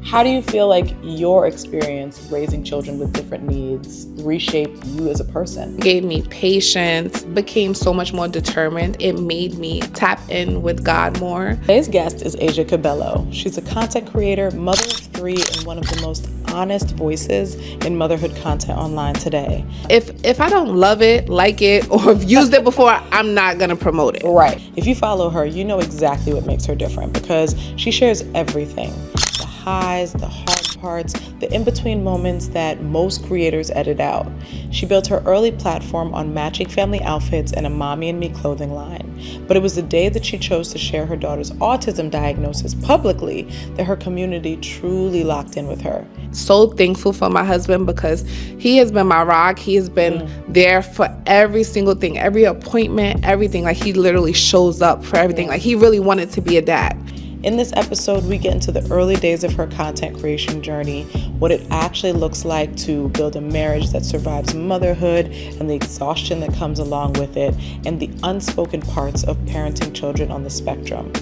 How do you feel like your experience raising children with different needs reshaped you as a person? It gave me patience, became so much more determined. It made me tap in with God more. Today's guest is Asia Cabello. She's a content creator, mother of 3, and one of the most honest voices in motherhood content online today. If I don't love it, like it, or have used it before, I'm not gonna promote it. Right. If you follow her, you know exactly what makes her different because she shares everything. The highs, the hard parts, the in-between moments that most creators edit out. She built her early platform on matching family outfits and a Mommy and Me clothing line. But it was the day that she chose to share her daughter's autism diagnosis publicly that her community truly locked in with her. So thankful for my husband because he has been my rock. He has been there for every single thing, every appointment, everything. Like he literally shows up for everything. Like he really wanted to be a dad. In this episode, we get into the early days of her content creation journey, what it actually looks like to build a marriage that survives motherhood and the exhaustion that comes along with it, and the unspoken parts of parenting children on the spectrum.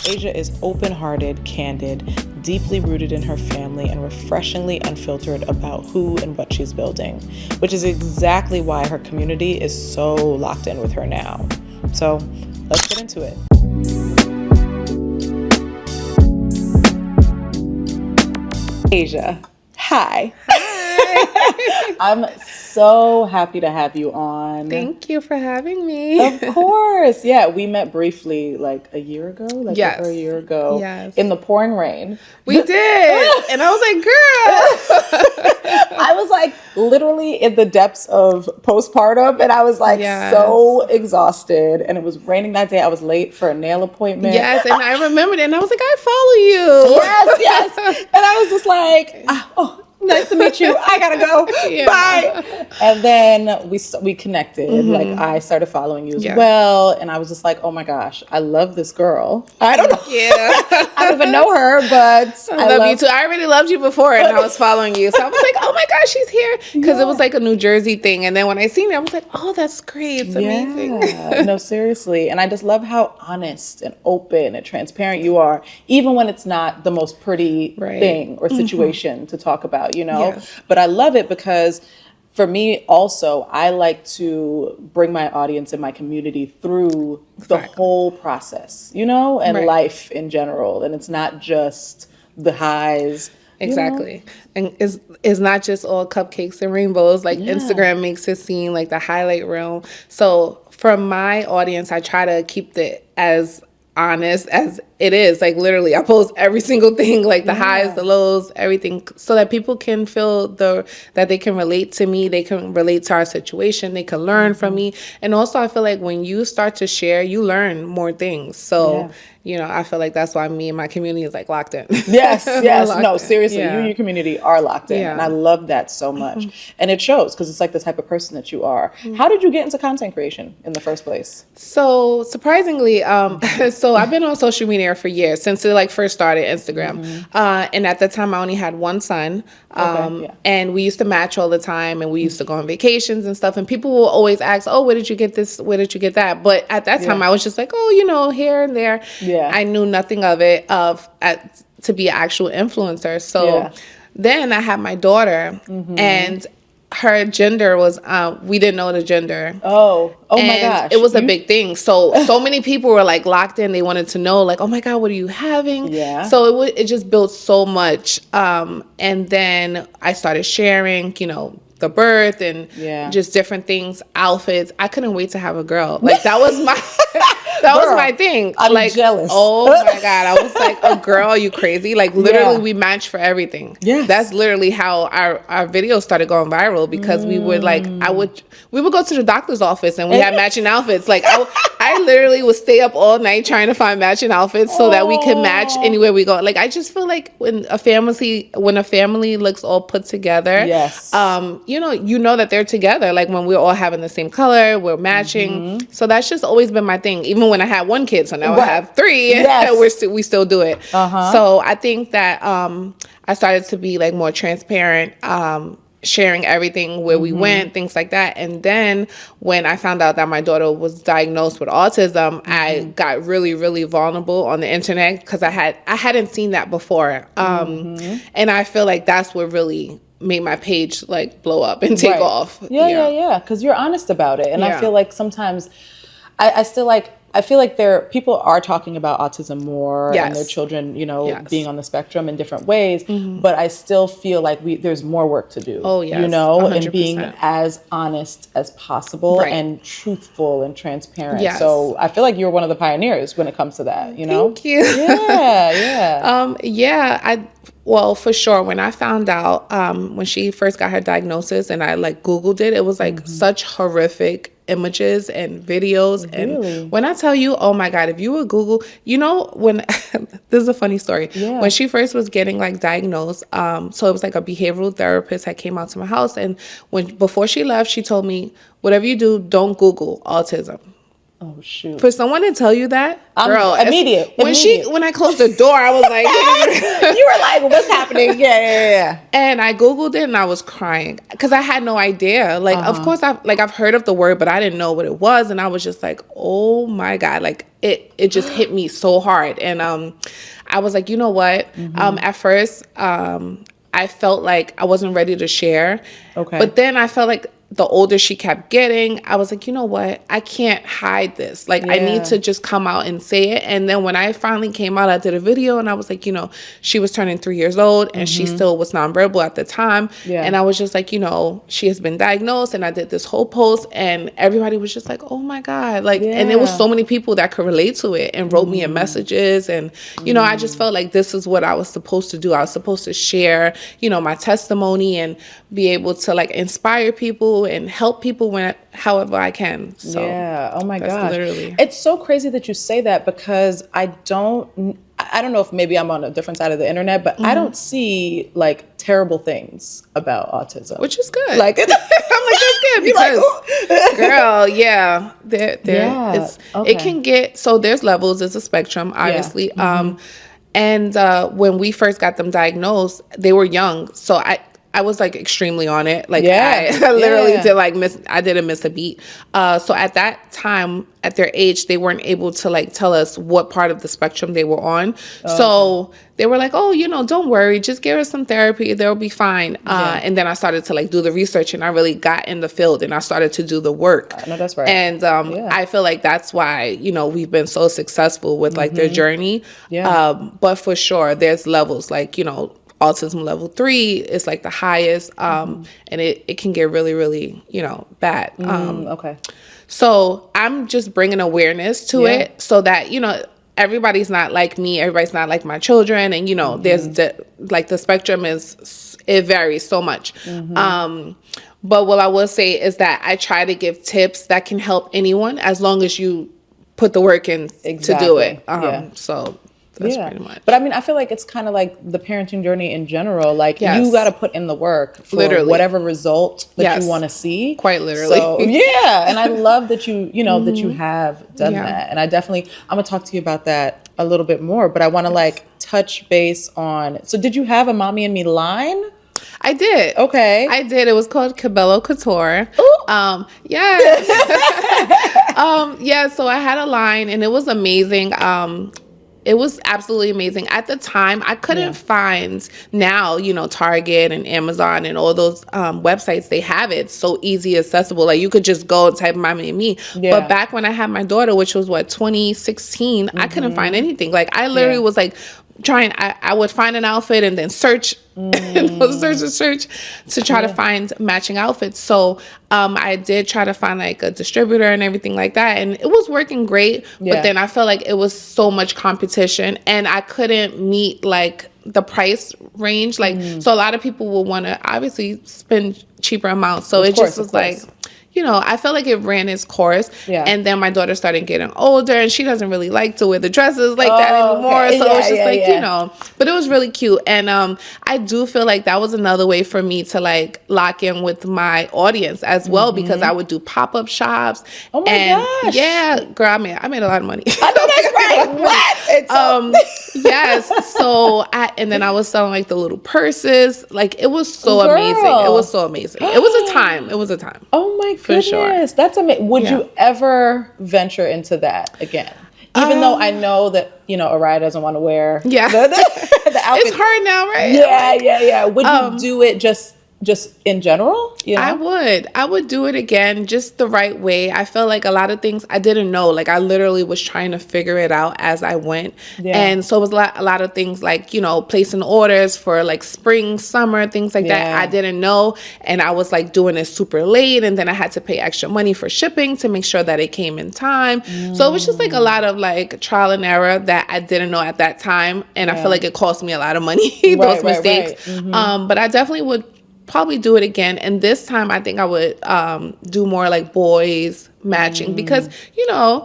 Asia is open-hearted, candid, deeply rooted in her family, and refreshingly unfiltered about who and what she's building, which is exactly why her community is so locked in with her now. So let's get into it. Asia, hi. I'm so happy to have you on. Thank you for having me. Of course. Yeah, we met briefly like a year ago, Yes. over a year ago. Yes. In the pouring rain. We did. And I was like, girl. I was like literally in the depths of postpartum and I was like Yes. so exhausted, and it was raining that day. I was late for a nail appointment. Yes, and I remembered it and I was like, I follow you. Yes. And I was just like, oh, nice to meet you. I gotta go. Yeah. Bye. And then we connected. Like I started following you as well, and I was just like, oh my gosh, I love this girl. I don't know. Yeah. I don't even know her, but I love you too. I already loved you before and I was following you. So I was like, oh my gosh, she's here. Because it was like a New Jersey thing. And then when I seen it, I was like, oh, that's great. It's amazing. Yeah. No, seriously. And I just love how honest and open and transparent you are, even when it's not the most pretty thing or situation to talk about, you know? Yes. But I love it because for me also, I like to bring my audience and my community through the whole process, you know, and life in general. And it's not just the highs. Exactly. And it's not just all cupcakes and rainbows. Like Instagram makes it seem like the highlight reel. So for my audience, I try to keep it as honest as it is. Like literally I post every single thing, like the highs, the lows, everything, so that people can feel that they can relate to me, they can relate to our situation, they can learn from me. And also I feel like when you start to share, you learn more things. So you know, I feel like that's why me and my community is like locked in. Yes. No, in. seriously, you and your community are locked in. And I love that so much. And it shows because it's like the type of person that you are. How did you get into content creation in the first place? So surprisingly, so I've been on social media for years, since it like first started, Instagram. And at the time I only had one son. And we used to match all the time, and we used to go on vacations and stuff. And people will always ask, oh, where did you get this? Where did you get that? But at that time I was just like, oh, you know, here and there. I knew nothing of it to be an actual influencer. So then I had my daughter, and her gender was we didn't know the gender. Oh my gosh. It was a big thing. So many people were like locked in. They wanted to know, like, oh my God, what are you having? So it just built so much. And then I started sharing, you know, the birth and just different things, outfits. I couldn't wait to have a girl. Like that was my was my thing. I'm like, jealous. Oh my God. I was like, a girl, are you crazy? Like literally we matched for everything. That's literally how our videos started going viral, because we would like, we would go to the doctor's office and we had matching outfits. Like I literally would stay up all night trying to find matching outfits so that we could match anywhere we go. Like I just feel like when a family looks all put together, you know that they're together. Like when we're all having the same color, we're matching. So that's just always been my thing. Even when I had one kid, so now I have 3, and we still do it. So I think that I started to be like more transparent. sharing everything where we went, things like that. And then when I found out that my daughter was diagnosed with autism, I got really, really vulnerable on the internet because I hadn't seen that before. And I feel like that's what really made my page like blow up and take off. Yeah. Because you're honest about it. And I feel like sometimes I feel like people are talking about autism more and their children, being on the spectrum in different ways. But I still feel like there's more work to do. Oh, yes. 100%. And being as honest as possible and truthful and transparent. Yes. So I feel like you're one of the pioneers when it comes to that. Thank you. Yeah. Well, for sure. When I found out, when she first got her diagnosis and I like Googled it, it was like such horrific images and videos. And when I tell you, oh my God, if you would Google, when this is a funny story. Yeah. When she first was getting like diagnosed, so it was like a behavioral therapist that came out to my house. And before she left, she told me, whatever you do, don't Google autism. Oh shoot! For someone to tell you that, girl, immediate. When I closed the door, I was like, you were like, what's happening? Yeah. And I Googled it and I was crying because I had no idea. Like, of course, I've heard of the word, but I didn't know what it was. And I was just like, oh my God, like it just hit me so hard. And I was like, you know what? At first, I felt like I wasn't ready to share. Okay. But then I felt like the older she kept getting, I was like, you know what? I can't hide this. Like, I need to just come out and say it. And then when I finally came out, I did a video and I was like, she was turning 3 years old and she still was nonverbal at the time. Yeah. And I was just like, she has been diagnosed. And I did this whole post and everybody was just like, oh my God. Like, and there was so many people that could relate to it and wrote me in messages. And, I just felt like this is what I was supposed to do. I was supposed to share, my testimony and be able to like inspire people and help people however I can. So oh my gosh. Literally. It's so crazy that you say that because I don't know if maybe I'm on a different side of the internet, but I don't see like terrible things about autism. Which is good. Like I'm like, that's good because girl, it can get, so there's levels, it's a spectrum, obviously. And when we first got them diagnosed, they were young. So I was like extremely on it. Like I literally didn't miss a beat. So at that time, at their age, they weren't able to like tell us what part of the spectrum they were on. So they were like, oh, don't worry, just give her some therapy, they'll be fine. And then I started to like do the research and I really got in the field and I started to do the work. No, that's right. And I feel like that's why, we've been so successful with like their journey. But for sure, there's levels like, autism level 3 is like the highest, and it can get really, really, bad. Okay. So I'm just bringing awareness to it so that, everybody's not like me, everybody's not like my children, and, there's the spectrum it varies so much. But what I will say is that I try to give tips that can help anyone as long as you put the work in to do it. So that's pretty much. But I mean, I feel like it's kind of like the parenting journey in general. Like you got to put in the work for whatever result that you want to see. Quite literally. So, and I love that you that you have done that. And I'm gonna talk to you about that a little bit more. But I want to like touch base on. So did you have a Mommy and Me line? I did. Okay. I did. It was called Cabello Couture. So I had a line and it was amazing. It was absolutely amazing. At the time, I couldn't find now, Target and Amazon and all those websites, they have it so easy, accessible. Like you could just go and type Mommy and Me. Yeah. But back when I had my daughter, which was 2016, I couldn't find anything. Like I literally was like I would find an outfit and then search search to try to find matching outfits. So I did try to find like a distributor and everything like that, and it was working great. But then I felt like it was so much competition and I couldn't meet like the price range. Like so a lot of people will want to obviously spend cheaper amounts. So it just was like, I felt like it ran its course. Yeah. And then my daughter started getting older and she doesn't really like to wear the dresses like that anymore. Okay. So it was just but it was really cute. And I do feel like that was another way for me to like lock in with my audience as well, because I would do pop-up shops. Oh my gosh. Yeah, girl, I made a lot of money. I know that's right. What? Yes. So and then I was selling like the little purses. Like it was so amazing. It was so amazing. It was a time. It was a time. Oh my goodness. Sure. That's amazing. Would you ever venture into that again? Even though I know that, Ariah doesn't want to wear the outfit. It's hard now, right? Yeah. Would you do it just in general? I would do it again, just the right way. I felt like a lot of things I didn't know. Like I literally was trying to figure it out as I went. Yeah. And so it was a lot of things like, placing orders for like spring, summer, things like that. I didn't know. And I was like doing it super late. And then I had to pay extra money for shipping to make sure that it came in time. So it was just like a lot of like trial and error that I didn't know at that time. And I feel like it cost me a lot of money, those mistakes. Right. Mm-hmm. But I definitely would probably do it again, and this time I think I would do more like boys matching because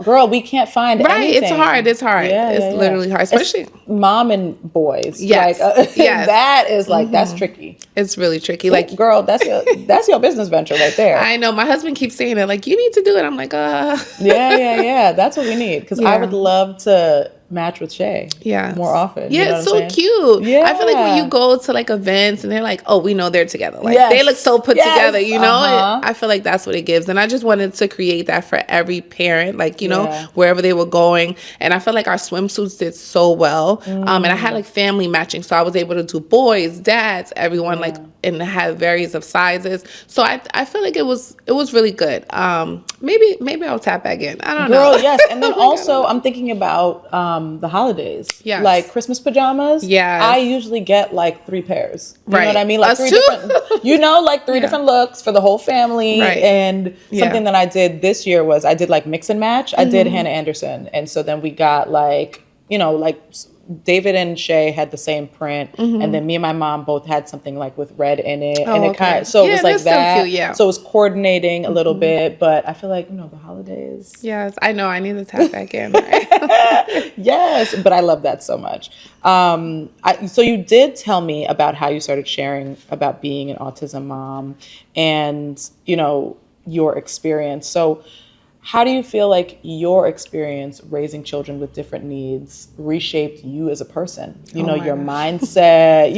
girl, we can't find anything. It's hard it's literally hard, especially mom and boys. Yes. That is like that's tricky. It's really tricky. Like girl, that's your business venture right there. I know my husband keeps saying it, like you need to do it. I'm like yeah, that's what we need, because I would love to match with Shay more often. It's so cute. I feel like when you go to like events and they're like, oh, we know they're together, like they look so put together, I feel like that's what it gives. And I just wanted to create that for every parent, like wherever they were going. And I felt like our swimsuits did so well. And I had like family matching, so I was able to do boys, dads, everyone, like, and have various of sizes. So I feel like it was really good. Maybe I'll tap back in. I don't know. Girl, yes. And then also I'm thinking about the holidays. Yes. Like Christmas pajamas. Yeah. I usually get like 3 pairs. You know what I mean? Like three different looks for the whole family. Right. And something that I did this year was I did like mix and match. I did Hannah Anderson. And so then we got like, like David and Shay had the same print, and then me and my mom both had something like with red in it, and it kind of it was like that. So cute, So it was coordinating a little bit, but I feel like the holidays. Yes, I know. I need to tap back in. Yes, but I love that so much. So you did tell me about how you started sharing about being an autism mom, and your experience. So how do you feel like your experience raising children with different needs reshaped you as a person? Your mindset,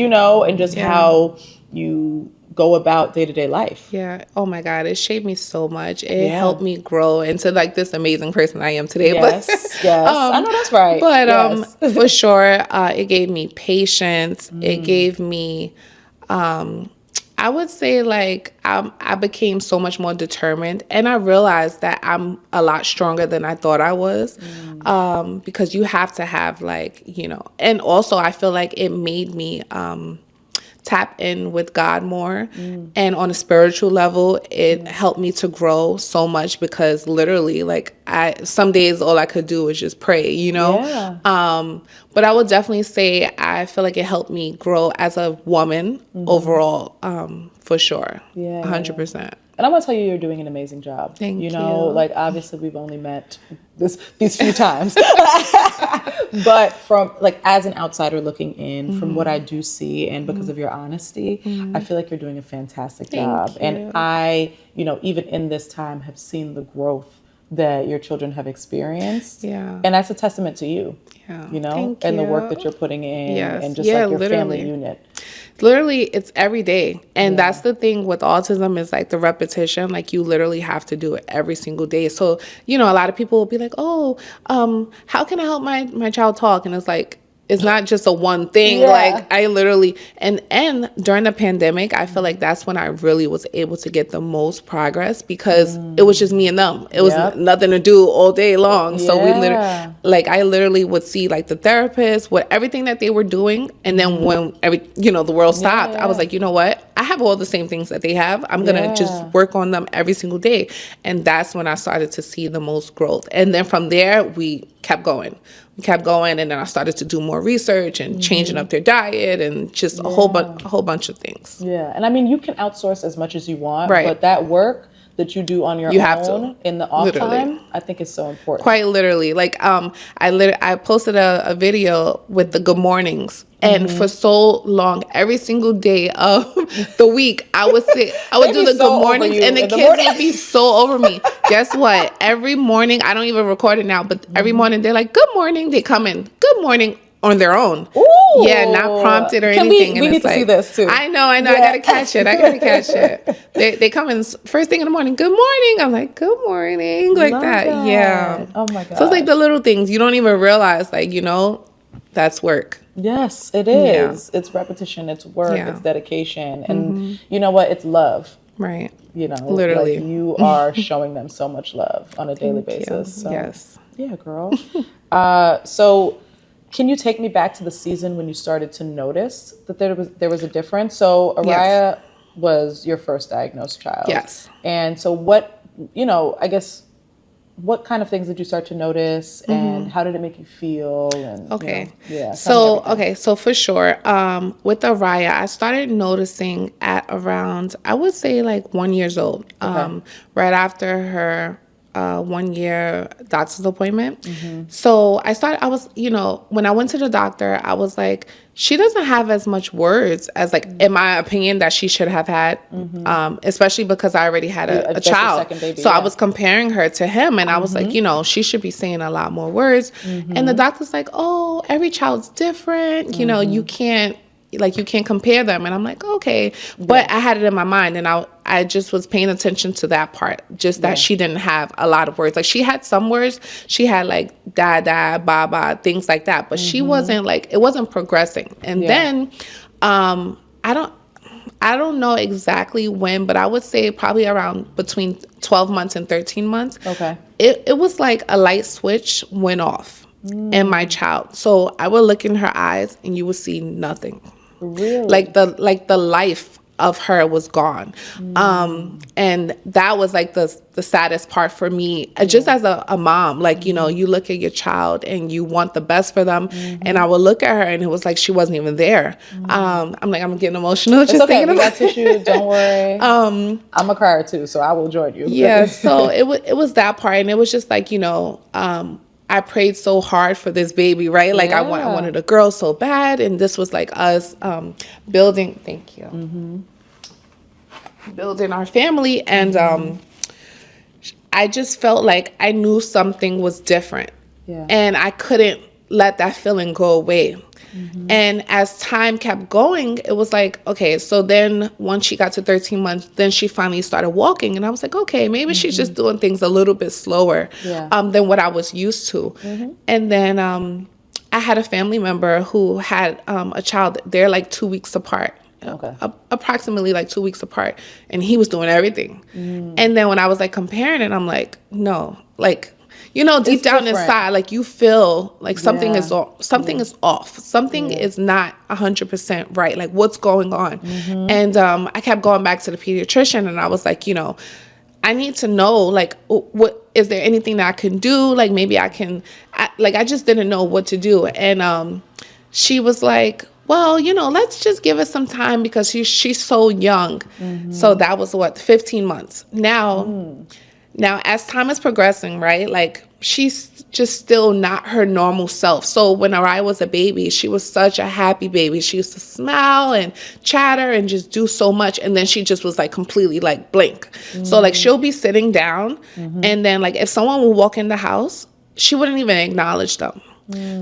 and just how you go about day-to-day life. Yeah. Oh my God. It shaped me so much. It helped me grow into like this amazing person I am today. Yes. I know that's right. But for sure, it gave me patience. It gave me I would say like I became so much more determined, and I realized that I'm a lot stronger than I thought I was, because you have to have like, and also I feel like it made me tap in with God more, and on a spiritual level it helped me to grow so much, because literally like some days all I could do was just pray, but I would definitely say I feel like it helped me grow as a woman overall, for sure. 100%. And I'm gonna tell you, you're doing an amazing job. Thank you. Like obviously we've only met these few times, but from like as an outsider looking in, from what I do see, and because of your honesty, I feel like you're doing a fantastic job. And I, even in this time, have seen the growth that your children have experienced. And that's a testament to you. And the work that you're putting in, and just like your family unit. Literally, it's every day. And that's the thing with autism, is like the repetition. Like you literally have to do it every single day. So, a lot of people will be like, oh, how can I help my child talk? And it's like, it's not just a one thing. Like I literally, and during the pandemic, I feel like that's when I really was able to get the most progress, because it was just me and them. It was nothing to do all day long. So we literally, like I literally would see like the therapist, everything that they were doing. And then when the world stopped, I was like, you know what? I have all the same things that they have. I'm going to just work on them every single day. And that's when I started to see the most growth. And then from there, we kept going. And then I started to do more research and changing up their diet and just a whole bunch of things. And I mean, you can outsource as much as you want, but that work that you do on your own in the off time, I think is so important. Quite literally. Like I posted a video with the good mornings And for so long, every single day of the week, I would do the good mornings, and the kids would be so over me. Guess what? Every morning, I don't even record it now, but every morning they're like, good morning. They come in, good morning, on their own. Ooh. Yeah, not prompted or anything. We need to see this too. I know. Yeah. I gotta catch it. They come in first thing in the morning. Good morning. I'm like, good morning, like that. Yeah. Oh my God. So it's like the little things you don't even realize. Like, that's work. Yes, it is. Yeah. It's repetition. It's work. Yeah. It's dedication. And you know what? It's love. Right. Literally, like you are showing them so much love on a daily basis. So, yes. Yeah, girl. So. Can you take me back to the season when you started to notice that there was a difference? So Ariah was your first diagnosed child. Yes. And so what kind of things did you start to notice, and how did it make you feel? And okay. So for sure, with Ariah, I started noticing at around, I would say like 1 year old, right after her 1 year doctor's appointment. So I was, when I went to the doctor, I was like, she doesn't have as much words as, like, in my opinion, that she should have had, especially because I already had a child. Baby, so I was comparing her to him, and I was like, she should be saying a lot more words. And the doctor's like, oh, every child's different. You can't compare them. And I'm like, okay. But I had it in my mind, and I just was paying attention to that part, just that she didn't have a lot of words. Like, she had some words. She had like da, ba, things like that. But she wasn't it wasn't progressing. And then I don't know exactly when, but I would say probably around between 12 months and 13 months. Okay. It was like a light switch went off in my child. So I would look in her eyes and you would see nothing. Really? Like the life of her was gone. And that was like the saddest part for me, just as a mom. Like, you look at your child and you want the best for them. And I would look at her and it was like she wasn't even there. I'm getting emotional. It's okay. We got tissue. Don't worry. I'm a crier too, so I will join you. Yeah. So it was that part, and it was just like, I prayed so hard for this baby, right? Like, I wanted a girl so bad, and this was like us building. Thank you. Building our family, and I just felt like I knew something was different, and I couldn't let that feeling go away. And as time kept going, it was like, okay, so then once she got to 13 months, then she finally started walking. And I was like, okay, maybe she's just doing things a little bit slower than what I was used to. And then I had a family member who had a child. They're like 2 weeks apart. Approximately like 2 weeks apart. And he was doing everything. And then when I was like comparing it, I'm like, no, like, deep down inside, like, you feel like something is off. Something is off. Something is not 100% right. Like, what's going on? And I kept going back to the pediatrician, and I was like, I need to know, like, what is there anything that I can do? Like, maybe I can, I just didn't know what to do. And she was like, well, let's just give it some time because she's so young. So that was 15 months. Now, as time is progressing, right, like, she's just still not her normal self. So when Ariah was a baby, she was such a happy baby. She used to smile and chatter and just do so much. And then she just was like completely like blank. So like she'll be sitting down and then like if someone will walk in the house, she wouldn't even acknowledge them.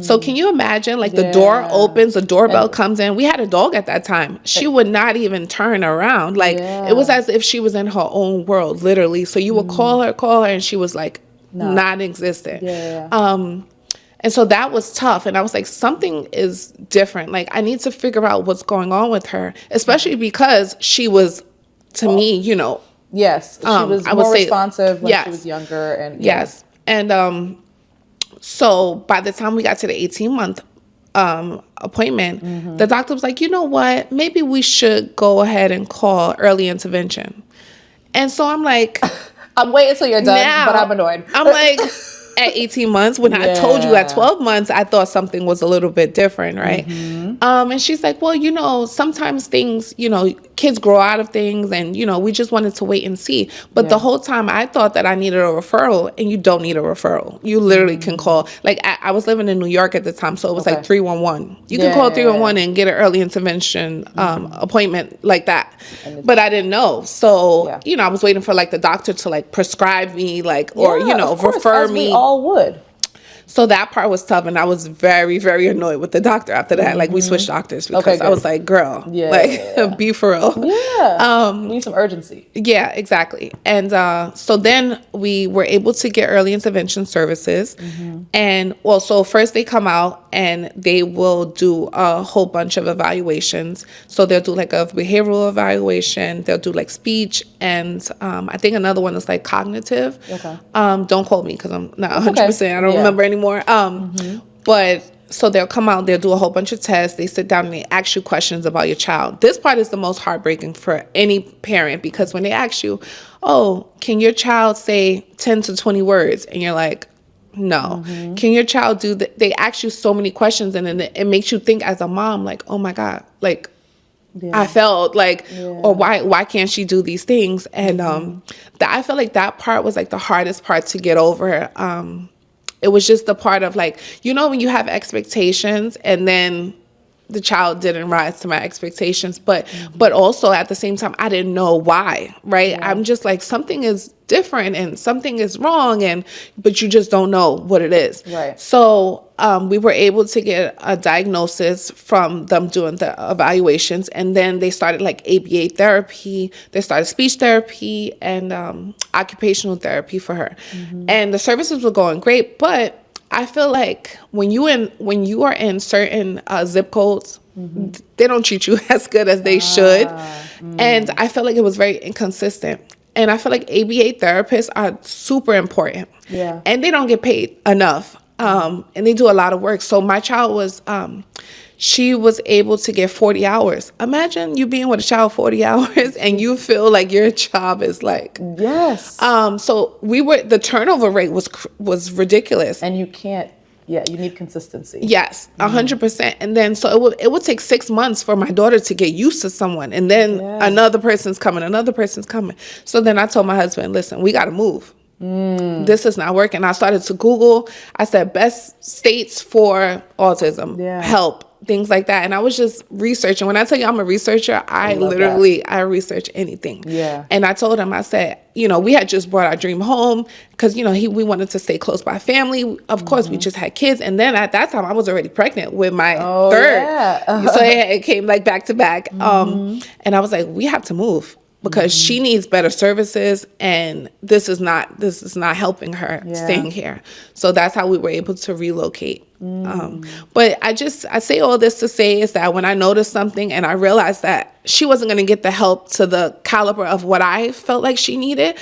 So can you imagine, like, the door opens, the doorbell comes in. We had a dog at that time. She would not even turn around. Like, it was as if she was in her own world, literally. So you would call her, and she was like non-existent. And so that was tough. And I was like, something is different. Like, I need to figure out what's going on with her, especially because she was, to me, Yes, she was more responsive when she was younger. And And so by the time we got to the 18-month appointment, the doctor was like, you know what? Maybe we should go ahead and call early intervention. And so I'm like, I'm waiting until you're done, but I'm annoyed. I'm like, at 18 months when I told you at 12 months, I thought something was a little bit different, right? And she's like, well, you know, sometimes things, you know, kids grow out of things and, you know, we just wanted to wait and see. But the whole time I thought that I needed a referral, and you don't need a referral. You literally can call, like I was living in New York at the time, so it was like 311. You can call 311 and get an early intervention appointment like that. But I didn't know. So, you know, I was waiting for like the doctor to like prescribe me, like, or, you know, refer me. We all would. So that part was tough, and I was very, very annoyed with the doctor after that. Like, we switched doctors because I was like, girl, like, be for real. Yeah. We need some urgency. Yeah, exactly. And so then we were able to get early intervention services. And, well, so first they come out, and they will do a whole bunch of evaluations. So they'll do, like, a behavioral evaluation. They'll do, like, speech. And I think another one is, like, cognitive. Okay. Don't quote me because I'm not 100%. I don't remember anymore. But so they'll come out, they'll do a whole bunch of tests, they sit down and they ask you questions about your child. This part is the most heartbreaking for any parent, because when they ask you, oh, can your child say 10 to 20 words? And you're like, no. Can your child do that? They ask you so many questions, and then it makes you think as a mom, like, oh my God, like, I felt like, or why can't she do these things? And I feel like that part was like the hardest part to get over. It was just the part of like, you know, when you have expectations and then the child didn't rise to my expectations, but also at the same time, I didn't know why, right? Yeah. I'm just like, something is different and something is wrong, but you just don't know what it is. Right. So we were able to get a diagnosis from them doing the evaluations, and then they started like ABA therapy, they started speech therapy and occupational therapy for her. And the services were going great, but I feel like when you are in certain zip codes, they don't treat you as good as they should. And I felt like it was very inconsistent. And I feel like ABA therapists are super important. Yeah. And they don't get paid enough. And they do a lot of work. So my child was, she was able to get 40 hours. Imagine you being with a child 40 hours and you feel like your job is like. Yes. So the turnover rate was ridiculous. And you can't. Yeah, you need consistency. Yes, 100%. And then so it would take 6 months for my daughter to get used to someone. And then another person's coming. So then I told my husband, listen, we got to move. This is not working. I started to Google. I said, best states for autism, help, things like that. And I was just researching. When I tell you I'm a researcher, I research anything. Yeah. And I told him, I said, you know, we had just bought our dream home because, you know, we wanted to stay close by family. Of course, we just had kids. And then at that time, I was already pregnant with my third. Yeah. So it came like back to back. And I was like, we have to move, because she needs better services, and this is not helping her staying here. So that's how we were able to relocate. But I say all this to say is that when I noticed something and I realized that she wasn't going to get the help to the caliber of what I felt like she needed,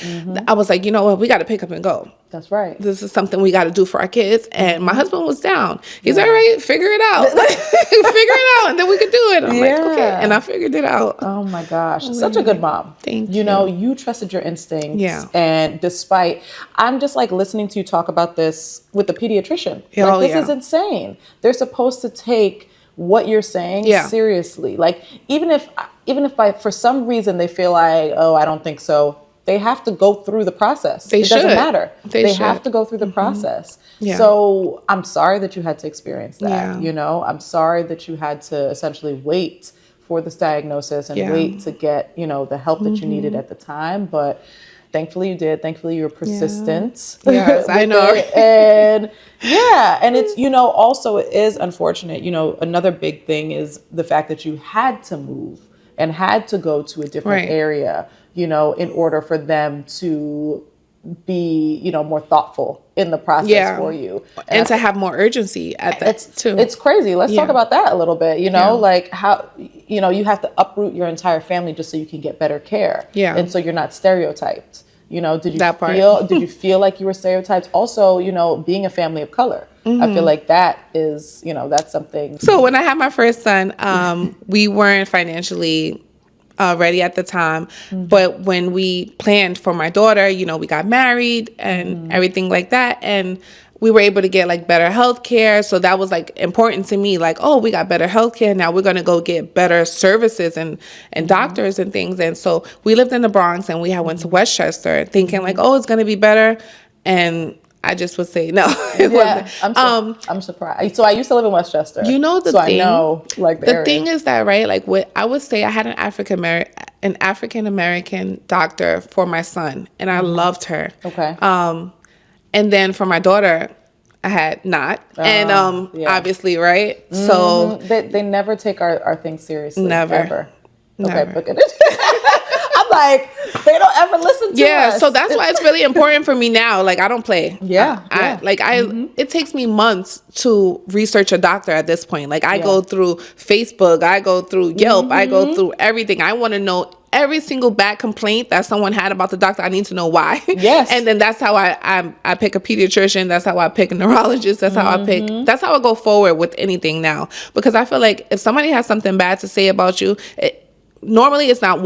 I was like, you know what, we got to pick up and go. That's right. This is something we got to do for our kids. And my husband was down. He's all right, figure it out. Figure it out, and then we could do it. I'm like, okay. And I figured it out. Oh my gosh. Such a good mom. Thank you. You know, you trusted your instincts. Yeah. And despite, I'm just like listening to you talk about this with the pediatrician. Like, this is insane. They're supposed to take what you're saying seriously. Like, even if for some reason they feel like, oh, I don't think so, they have to go through the process. It doesn't matter. They have to go through the process. Yeah. So I'm sorry that you had to experience that. Yeah. You know, I'm sorry that you had to essentially wait for this diagnosis and wait to get, you know, the help that you needed at the time. But thankfully you did. Thankfully you were persistent. Yes, I know. And and it's, you know, also it is unfortunate. You know, another big thing is the fact that you had to move and had to go to a different area, you know, in order for them to be, you know, more thoughtful in the process for you. And to have more urgency at that too. It's crazy. Let's talk about that a little bit, you know, like how, you know, you have to uproot your entire family just so you can get better care. Yeah. And so you're not stereotyped. You know, did you feel like you were stereotyped? Also, you know, being a family of color, I feel like that is, you know, that's something. So when I had my first son, we weren't financially ready at the time. But when we planned for my daughter, you know, we got married and everything like that. And we were able to get like better health care. So that was like important to me. Like, oh, we got better health care. Now we're going to go get better services and doctors and things. And so we lived in the Bronx and we had went to Westchester thinking like, oh, it's going to be better. And I just would say no. It wasn't. I'm surprised. So I used to live in Westchester. You know the thing. I know like the area. Thing is that, right? Like what I would say, I had an African American doctor for my son, and I loved her. Okay. And then for my daughter, I had not, and obviously, right? So they never take our things seriously. Never. Ever. Never. Okay, look at it. I'm like, they don't ever listen to us. Yeah, so that's why it's really important for me now. Like, I don't play. It takes me months to research a doctor at this point. Like, I go through Facebook, I go through Yelp, I go through everything. I want to know every single bad complaint that someone had about the doctor. I need to know why. Yes. And then that's how I pick a pediatrician. That's how I pick a neurologist. That's how that's how I go forward with anything now. Because I feel like if somebody has something bad to say about you, normally it's not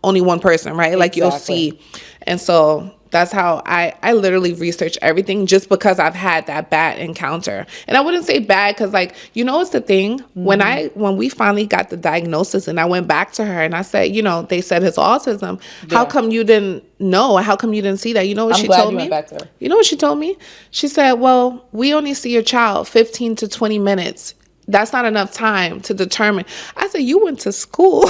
only one person, right? Like you'll see. And so that's how I literally research everything just because I've had that bad encounter. And I wouldn't say bad because, like, you know, it's the thing. When we finally got the diagnosis and I went back to her and I said, you know, they said it's autism. How come you didn't know? How come you didn't see that? You know what she told me? Went back to her. You know what she told me? She said, well, we only see your child 15 to 20 minutes. That's not enough time to determine. I said, you went to school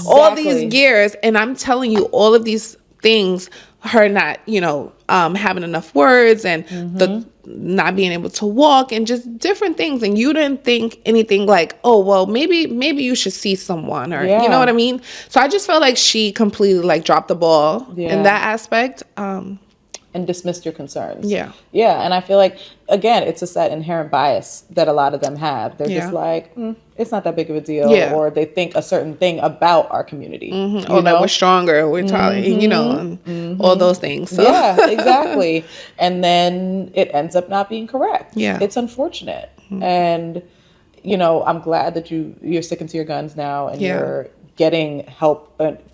all these years, and I'm telling you all of these things, her not, you know, having enough words and the not being able to walk and just different things. And you didn't think anything like, oh, well, maybe you should see someone or, you know what I mean? So I just felt like she completely like dropped the ball in that aspect. And dismissed your concerns. Yeah. Yeah. And I feel like, again, it's just that inherent bias that a lot of them have. They're just like, it's not that big of a deal. Or they think a certain thing about our community. Or that we're stronger, we're taller, you know, and all those things. So. Yeah, exactly. And then it ends up not being correct. Yeah. It's unfortunate. And, you know, I'm glad that you're sticking to your guns now and you're getting help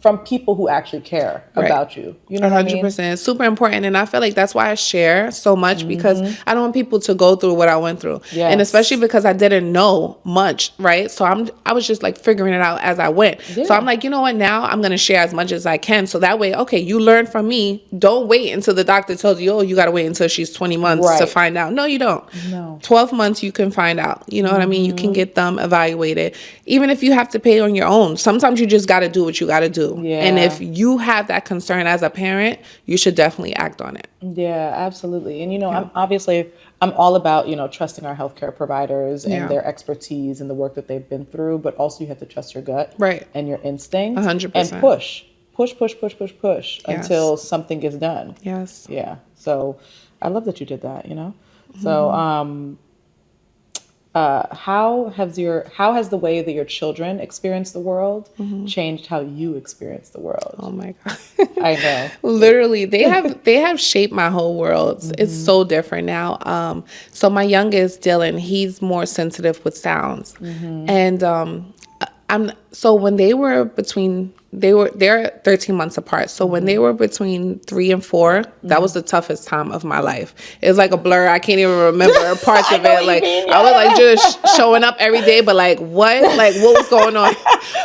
from people who actually care about you. You know 100%. What I mean? It's super important. And I feel like that's why I share so much because I don't want people to go through what I went through. Yes. And especially because I didn't know much, right? So I was just like figuring it out as I went. Yeah. So I'm like, you know what? Now I'm going to share as much as I can. So that way, okay, you learn from me. Don't wait until the doctor tells you, oh, you got to wait until she's 20 months to find out. No, you don't. No. 12 months, you can find out. You know what I mean? You can get them evaluated. Even if you have to pay on your own. Sometimes you just got to do what you got to do. Yeah. And if you have that concern as a parent, you should definitely act on it. Yeah, absolutely. And, you know, I'm all about, you know, trusting our healthcare providers and their expertise and the work that they've been through. But also you have to trust your gut and your instinct 100%. And push until something gets done. Yes. Yeah. So I love that you did that, you know. So how has the way that your children experience the world changed how you experience the world? Oh my God. I know. Literally, they have shaped my whole world. It's so different now. So my youngest, Dylan, he's more sensitive with sounds. And so when they're 13 months apart. So when they were between 3 and 4, that was the toughest time of my life. It was like a blur. I can't even remember parts of it. Like I was like just showing up every day, but like what was going on?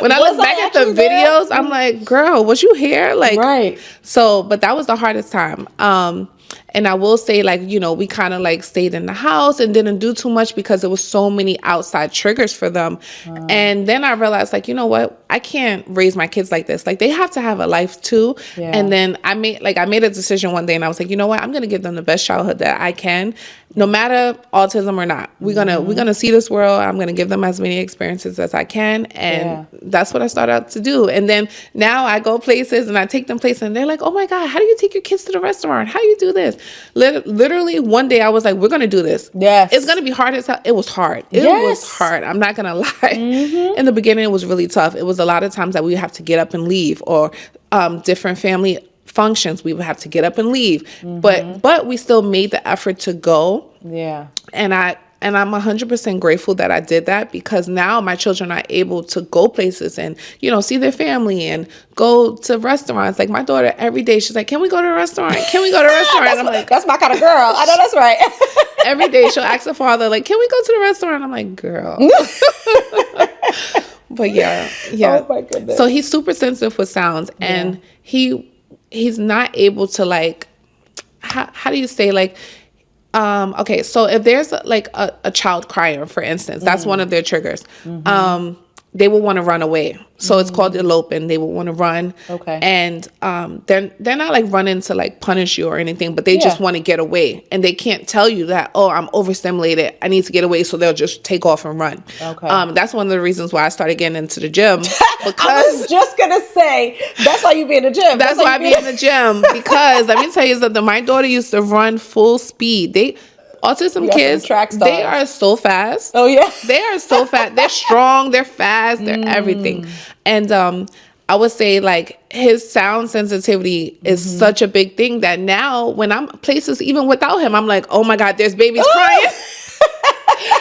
When I look back at the videos, I'm like, girl, was you here? Like, so, but that was the hardest time. And I will say, like, you know, we kind of like stayed in the house and didn't do too much because there was so many outside triggers for them. And then I realized, like, you know what? I can't raise my kids like this. Like, they have to have a life too. Yeah. And then I made a decision one day and I was like, you know what? I'm going to give them the best childhood that I can, no matter autism or not. We're gonna see this world. I'm going to give them as many experiences as I can. And that's what I started out to do. And then now I go places and I take them places and they're like, oh my God, how do you take your kids to the restaurant? How do you do this? Literally one day I was like, we're going to do this. Yes. It's going to be hard as hell. It was hard. It was hard. I'm not going to lie. In the beginning, it was really tough. It was a lot of times that we would have to get up and leave, or different family functions, we would have to get up and leave. But we still made the effort to go. Yeah. And I'm 100% grateful that I did that, because now my children are able to go places and, you know, see their family and go to restaurants. Like my daughter, every day, she's like, can we go to a restaurant? Can we go to a restaurant? I'm like, that's my kind of girl. I know that's right. Every day she'll ask her father, like, can we go to the restaurant? I'm like, girl. But yeah. Oh my goodness. So he's super sensitive with sounds, and he's not able to, like, how do you say, like, okay, so if there's like a child crying, for instance, that's one of their triggers. They will want to run away. So it's called eloping. They will want to run. Okay. And they're not like running to like punish you or anything, but they just want to get away. And they can't tell you that, oh, I'm overstimulated, I need to get away. So they'll just take off and run. Okay. That's one of the reasons why I started getting into the gym. Because I was just gonna say, that's why you be in the gym. that's why I be in the gym. Because let me tell you something, my daughter used to run full speed. Autism kids, they are so fast. Oh yeah, they are so fast. They're strong. They're fast. They're everything. And I would say, like, his sound sensitivity is such a big thing that now when I'm places even without him, I'm like, oh my God, there's babies crying.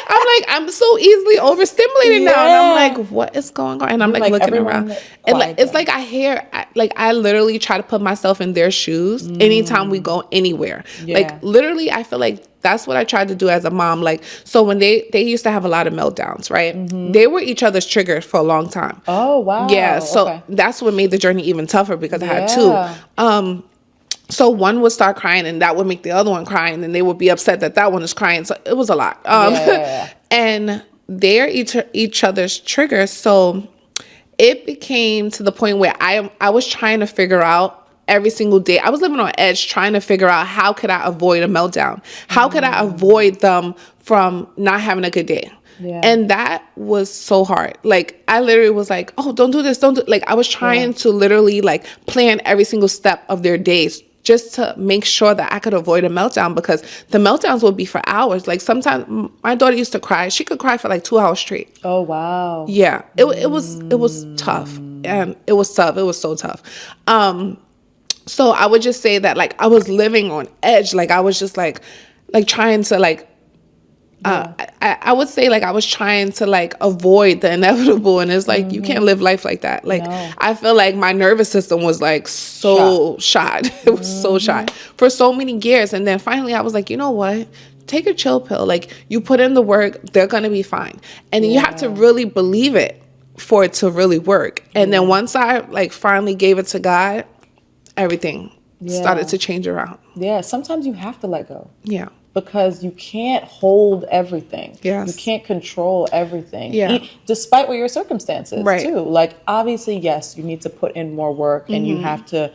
I'm like, I'm so easily overstimulated now, and I'm like, what is going on? And I'm like looking around, and like it's like I literally try to put myself in their shoes anytime we go anywhere. Like literally, I feel like that's what I tried to do as a mom. Like, so when they used to have a lot of meltdowns, right? They were each other's triggers for a long time. Oh wow. Yeah, so that's what made the journey even tougher, because I had two. So one would start crying, and that would make the other one cry, and then they would be upset that that one is crying. So it was a lot. And they're each other's triggers. So it became to the point where I was trying to figure out every single day. I was living on edge trying to figure out, how could I avoid a meltdown? How could I avoid them from not having a good day? Yeah. And that was so hard. Like, I literally was like, oh, don't do this. Like, I was trying to literally like plan every single step of their days just to make sure that I could avoid a meltdown, because the meltdowns would be for hours. Like, sometimes my daughter used to cry. She could cry for like 2 hours straight. Oh, wow. Yeah. It was tough. And it was tough. It was so tough. So I would just say that, like, I was living on edge. Like, I was just like trying to like, I would say, like, I was trying to like avoid the inevitable, and it's like, you can't live life like that. Like, I feel like my nervous system was like so shot. It was so shot for so many years. And then finally I was like, you know what? Take a chill pill. Like, you put in the work, they're going to be fine. And you have to really believe it for it to really work. And then once I like finally gave it to God, everything started to change around. Yeah. Sometimes you have to let go. Yeah. Because you can't hold everything. Yes. You can't control everything. Yeah. Despite what your circumstances, right. too. Like, obviously, yes, you need to put in more work, and you have to,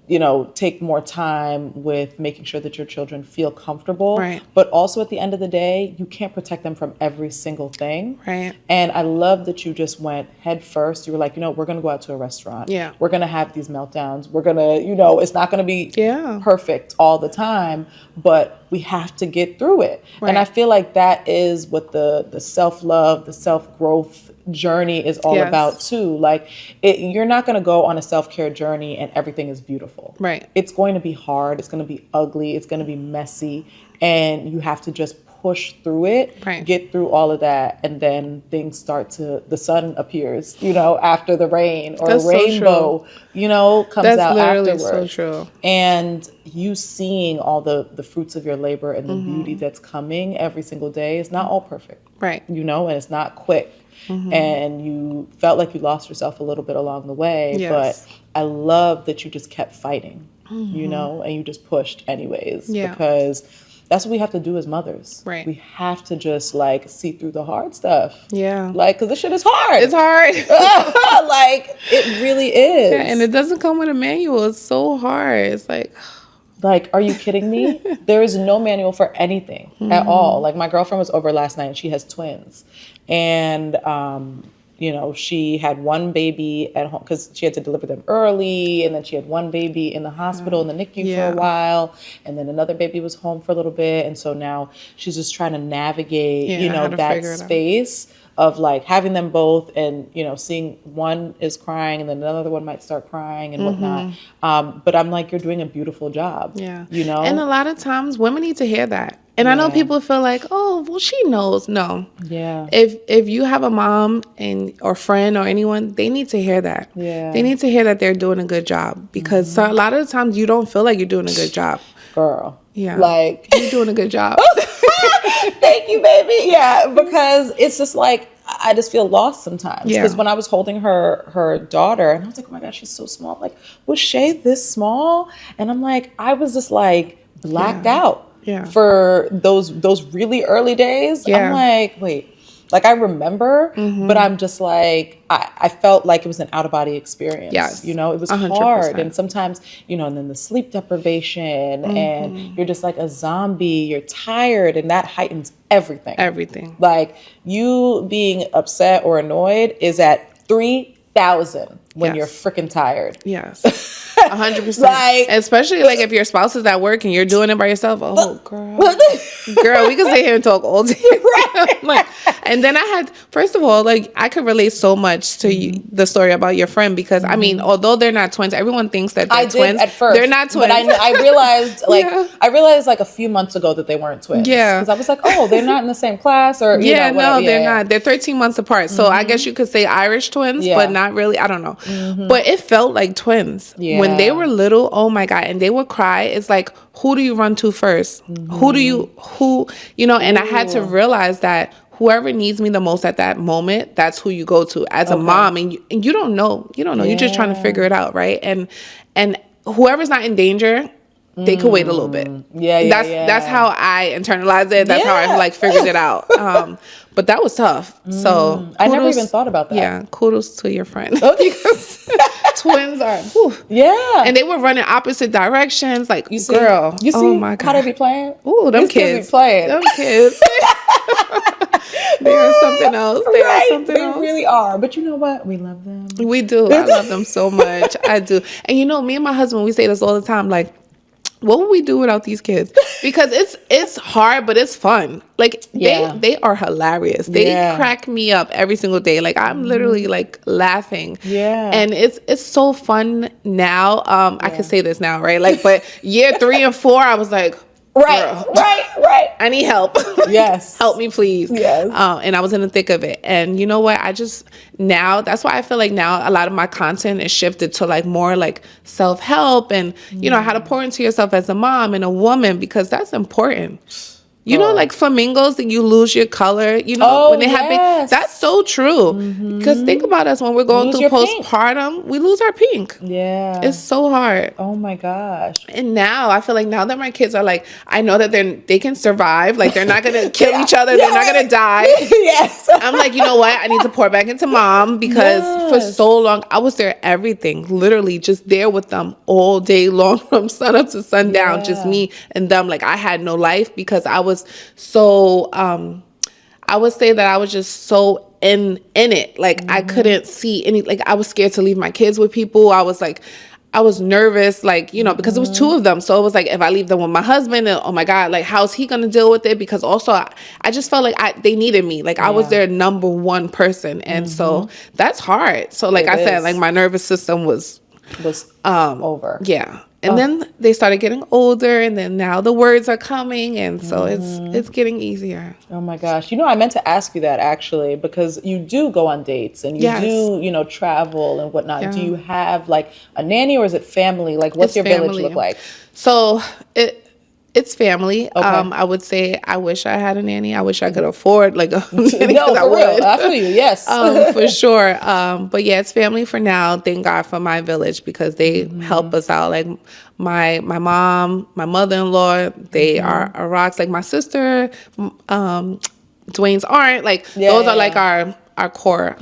you know, take more time with making sure that your children feel comfortable. Right. But also, at the end of the day, you can't protect them from every single thing. Right. And I love that you just went head first. You were like, you know, we're going to go out to a restaurant. Yeah. We're going to have these meltdowns. We're going to, you know, it's not going to be perfect all the time, but we have to get through it. Right. And I feel like that is what the self-love, the self-growth journey is all about too. Like, you're not going to go on a self-care journey and everything is beautiful. Right. It's going to be hard. It's going to be ugly. It's going to be messy. And you have to just push through it, get through all of that, and then things start to, the sun appears, you know, after the rain, or a rainbow, you know, comes out afterwards. So true. And you seeing all the fruits of your labor and the beauty that's coming every single day is not all perfect. Right. You know, and it's not quick. And you felt like you lost yourself a little bit along the way, but I love that you just kept fighting, you know, and you just pushed anyways, because that's what we have to do as mothers. Right. We have to just like see through the hard stuff. Yeah. Like, because this shit is hard. It's hard. Like, it really is. Yeah, and it doesn't come with a manual. It's so hard. It's like, are you kidding me? There is no manual for anything at all. Like, my girlfriend was over last night, and she has twins. And, you know, she had one baby at home because she had to deliver them early. And then she had one baby in the hospital in the NICU for a while. And then another baby was home for a little bit. And so now she's just trying to navigate, you know, that space of like having them both, and, you know, seeing one is crying and then another one might start crying and whatnot. But I'm like, you're doing a beautiful job. Yeah. You know? And a lot of times women need to hear that. And I know people feel like, oh, well, she knows. No. Yeah. If you have a mom or friend or anyone, they need to hear that. Yeah. They need to hear that they're doing a good job, because a lot of the times you don't feel like you're doing a good job. Girl. Yeah. Like, you're doing a good job. Thank you, baby. Yeah, because it's just like, I just feel lost sometimes. Because when I was holding her daughter, and I was like, oh my God, she's so small. Like, was Shay this small? And I'm like, I was just like blacked out for those really early days. I'm like, wait. Like, I remember, but I'm just like, I felt like it was an out-of-body experience. Yes. You know, it was 100%. Hard. And sometimes, you know, and then the sleep deprivation, and you're just like a zombie. You're tired, and that heightens everything. Everything. Like, you being upset or annoyed is at 3,000 when you're freaking tired. Yes. 100%. Like, especially like if your spouse is at work and you're doing it by yourself. Oh, girl, we can sit here and talk all day. Right. Like, and then I had, first of all, like, I could relate so much to you, the story about your friend, because I mean, although they're not twins, everyone thinks that they're twins. At first, they're not twins. But I realized, like, I realized like a few months ago that they weren't twins. Yeah, because I was like, oh, they're not in the same class, or you know, no, they're not. They're 13 months apart. So I guess you could say Irish twins, but not really. I don't know. But it felt like twins when they were little. Oh my God, and they would cry. It's like, who do you run to first? Who you know? And I had to realize that whoever needs me the most at that moment, that's who you go to as a mom. And you don't know. You're just trying to figure it out, right? And whoever's not in danger, they could wait a little bit. That's how I internalized it. That's how I like figured it out. But that was tough. So kudos, I never even thought about that. Yeah, kudos to your friend. Because twins are, whew. Yeah. And they were running opposite directions. Like, you see, girl, you see, oh my God, how they be playing? Ooh, them kids be playing. Them kids. They are something else. They are something else. They really are. But you know what? We love them. We do. I love them so much. I do. And you know, me and my husband, we say this all the time. Like, what would we do without these kids? Because it's hard, but it's fun. Like, they are hilarious. They crack me up every single day. Like, I'm literally like laughing. Yeah. And it's so fun now. I can say this now, right? Like, but year 3 and 4, I was like, right. I need help. Yes. Help me, please. Yes. And I was in the thick of it. And you know what? Now, that's why I feel like now a lot of my content is shifted to like more like self-help and, you know, how to pour into yourself as a mom and a woman, because that's important. You know, like flamingos, that you lose your color, you know, when they have big, that's so true. Because think about us when we're going through postpartum, pink. We lose our pink. Yeah. It's so hard. Oh my gosh. And now I feel like now that my kids are like, I know that they can survive. Like, they're not going to kill each other. They're not going to die. Yes. I'm like, you know what? I need to pour back into mom, because for so long I was their everything, literally just there with them all day long from sun up to sundown, just me and them. Like, I had no life because I was so I would say that I was just so in it. Like, I couldn't see any, like, I was scared to leave my kids with people. I was nervous, like, you know, because it was 2 of them. So it was like, if I leave them with my husband, oh my God, like, how's he gonna deal with it? Because also I just felt like they needed me. Like, I was their number one person. And so that's hard. So like I said, like, my nervous system was over. Yeah. And then they started getting older, and then now the words are coming, and so it's getting easier. Oh my gosh. You know, I meant to ask you that actually, because you do go on dates and you do, you know, travel and whatnot. Yeah. Do you have like a nanny, or is it family? Like, what's your village look like? So it's family. Okay. I would say I wish I had a nanny. I wish I could afford like a nanny. No, for real. I feel you. Yes. For sure. But yeah, it's family for now. Thank God for my village, because they help us out. Like my mom, my mother-in-law, they are rocks. Like my sister, Dwayne's aunt, like those are like our core.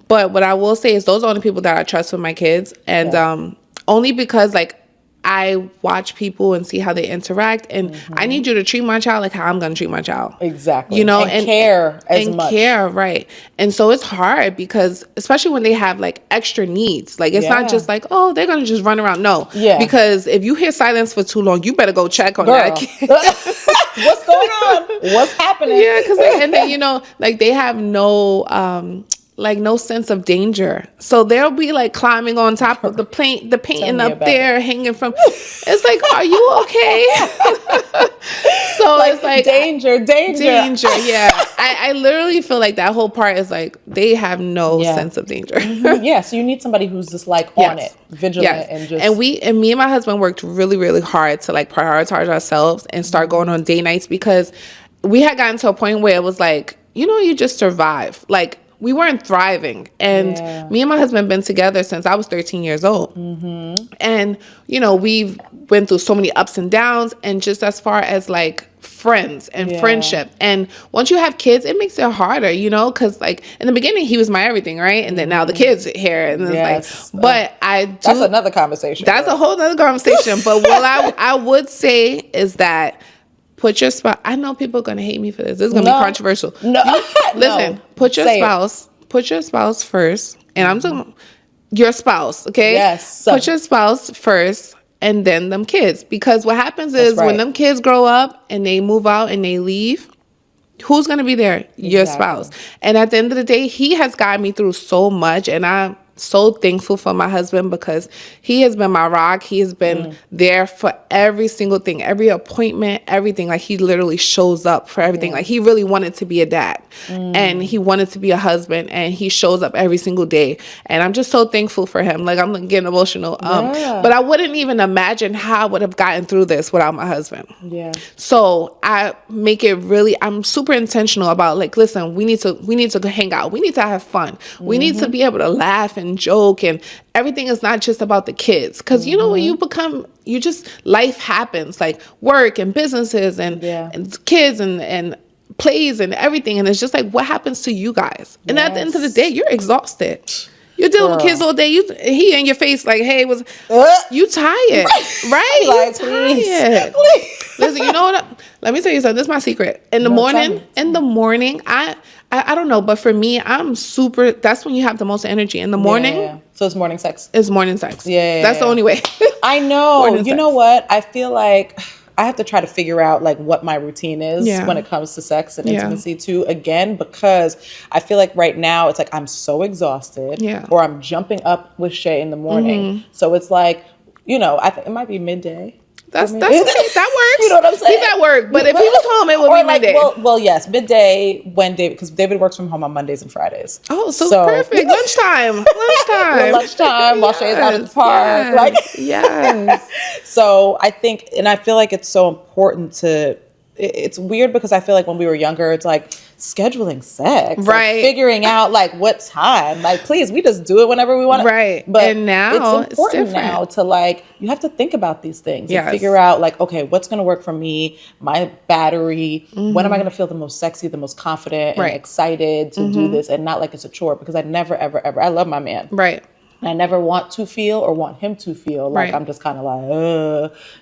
But what I will say is those are the people that I trust with my kids. And only because like I watch people and see how they interact, and I need you to treat my child like how I'm going to treat my child. Exactly. You know, and care as much. And care, right. And so it's hard, because especially when they have like extra needs, like it's not just like, oh, they're going to just run around. No. Yeah. Because if you hear silence for too long, you better go check on that kid. What's going on? What's happening? Yeah. And then, you know, like they have no sense of danger. So they'll be like climbing on top of the painting up there, hanging from, it's like, are you okay? So like, it's like danger. Yeah. I literally feel like that whole part is like, they have no sense of danger. Yeah. So you need somebody who's just like on it, vigilant and just. And me and my husband worked really, really hard to like prioritize ourselves and start going on day nights, because we had gotten to a point where it was like, you just survive. Like, we weren't thriving. And me and my husband been together since I was 13 years old. Mm-hmm. And, we've went through so many ups and downs, and just as far as like friends and friendship. And once you have kids, it makes it harder, because like in the beginning he was my everything, right? And then now the kids are here, and it's like, but that's another conversation. That's a whole other conversation. But what I would say is that put your spouse. I know people are gonna hate me for this. This is gonna be controversial. No, listen. Put your spouse first, and I'm talking your spouse. Okay. Yes. Put your spouse first, and then them kids. Because what happens is when them kids grow up and they move out and they leave, who's gonna be there? Your spouse. And at the end of the day, he has gotten me through so much, and I'm so thankful for my husband because he has been my rock. He has been there for every single thing, every appointment, everything. Like, he literally shows up for everything. Like, he really wanted to be a dad and he wanted to be a husband, and he shows up every single day. And I'm just so thankful for him. Like, I'm getting emotional. But I wouldn't even imagine how I would have gotten through this without my husband. Yeah. So I make it really, I'm super intentional about like, listen, we need to hang out. We need to have fun. We need to be able to laugh and joke, and everything is not just about the kids, because when you just life happens, like work and businesses and kids and plays and everything, and it's just like, what happens to you guys? And at the end of the day, you're exhausted. You're dealing with kids all day. He in your face like, hey, you tired, right? Like, please. Listen, you know what? Let me tell you something. This is my secret. In the morning, I don't know, but for me, I'm super. That's when you have the most energy in the morning. Yeah. So it's morning sex. It's morning sex. Yeah. That's the only way. I know. You know what? I feel like I have to try to figure out like what my routine is when it comes to sex and intimacy too. Again, because I feel like right now it's like I'm so exhausted, or I'm jumping up with Shay in the morning. So it's like, I think it might be midday. That's okay. That works. You know what I'm saying? He's at work, but if he was home, it would be like, midday. Well, yes, midday when David, because David works from home on Mondays and Fridays. Oh, so perfect. Lunchtime. While Shay's out at the park. Yes. So I think, and I feel like it's so important to. It's weird because I feel like when we were younger, it's like scheduling sex, right? Like figuring out like what time, like please, we just do it whenever we want, right? But and now it's important now to like you have to think about these things and figure out like, okay, what's going to work for me, my battery. When am I going to feel the most sexy, the most confident, and excited to do this, and not like it's a chore? Because I never, ever, I love my man, right? I never want to feel or want him to feel like I'm just kind of like,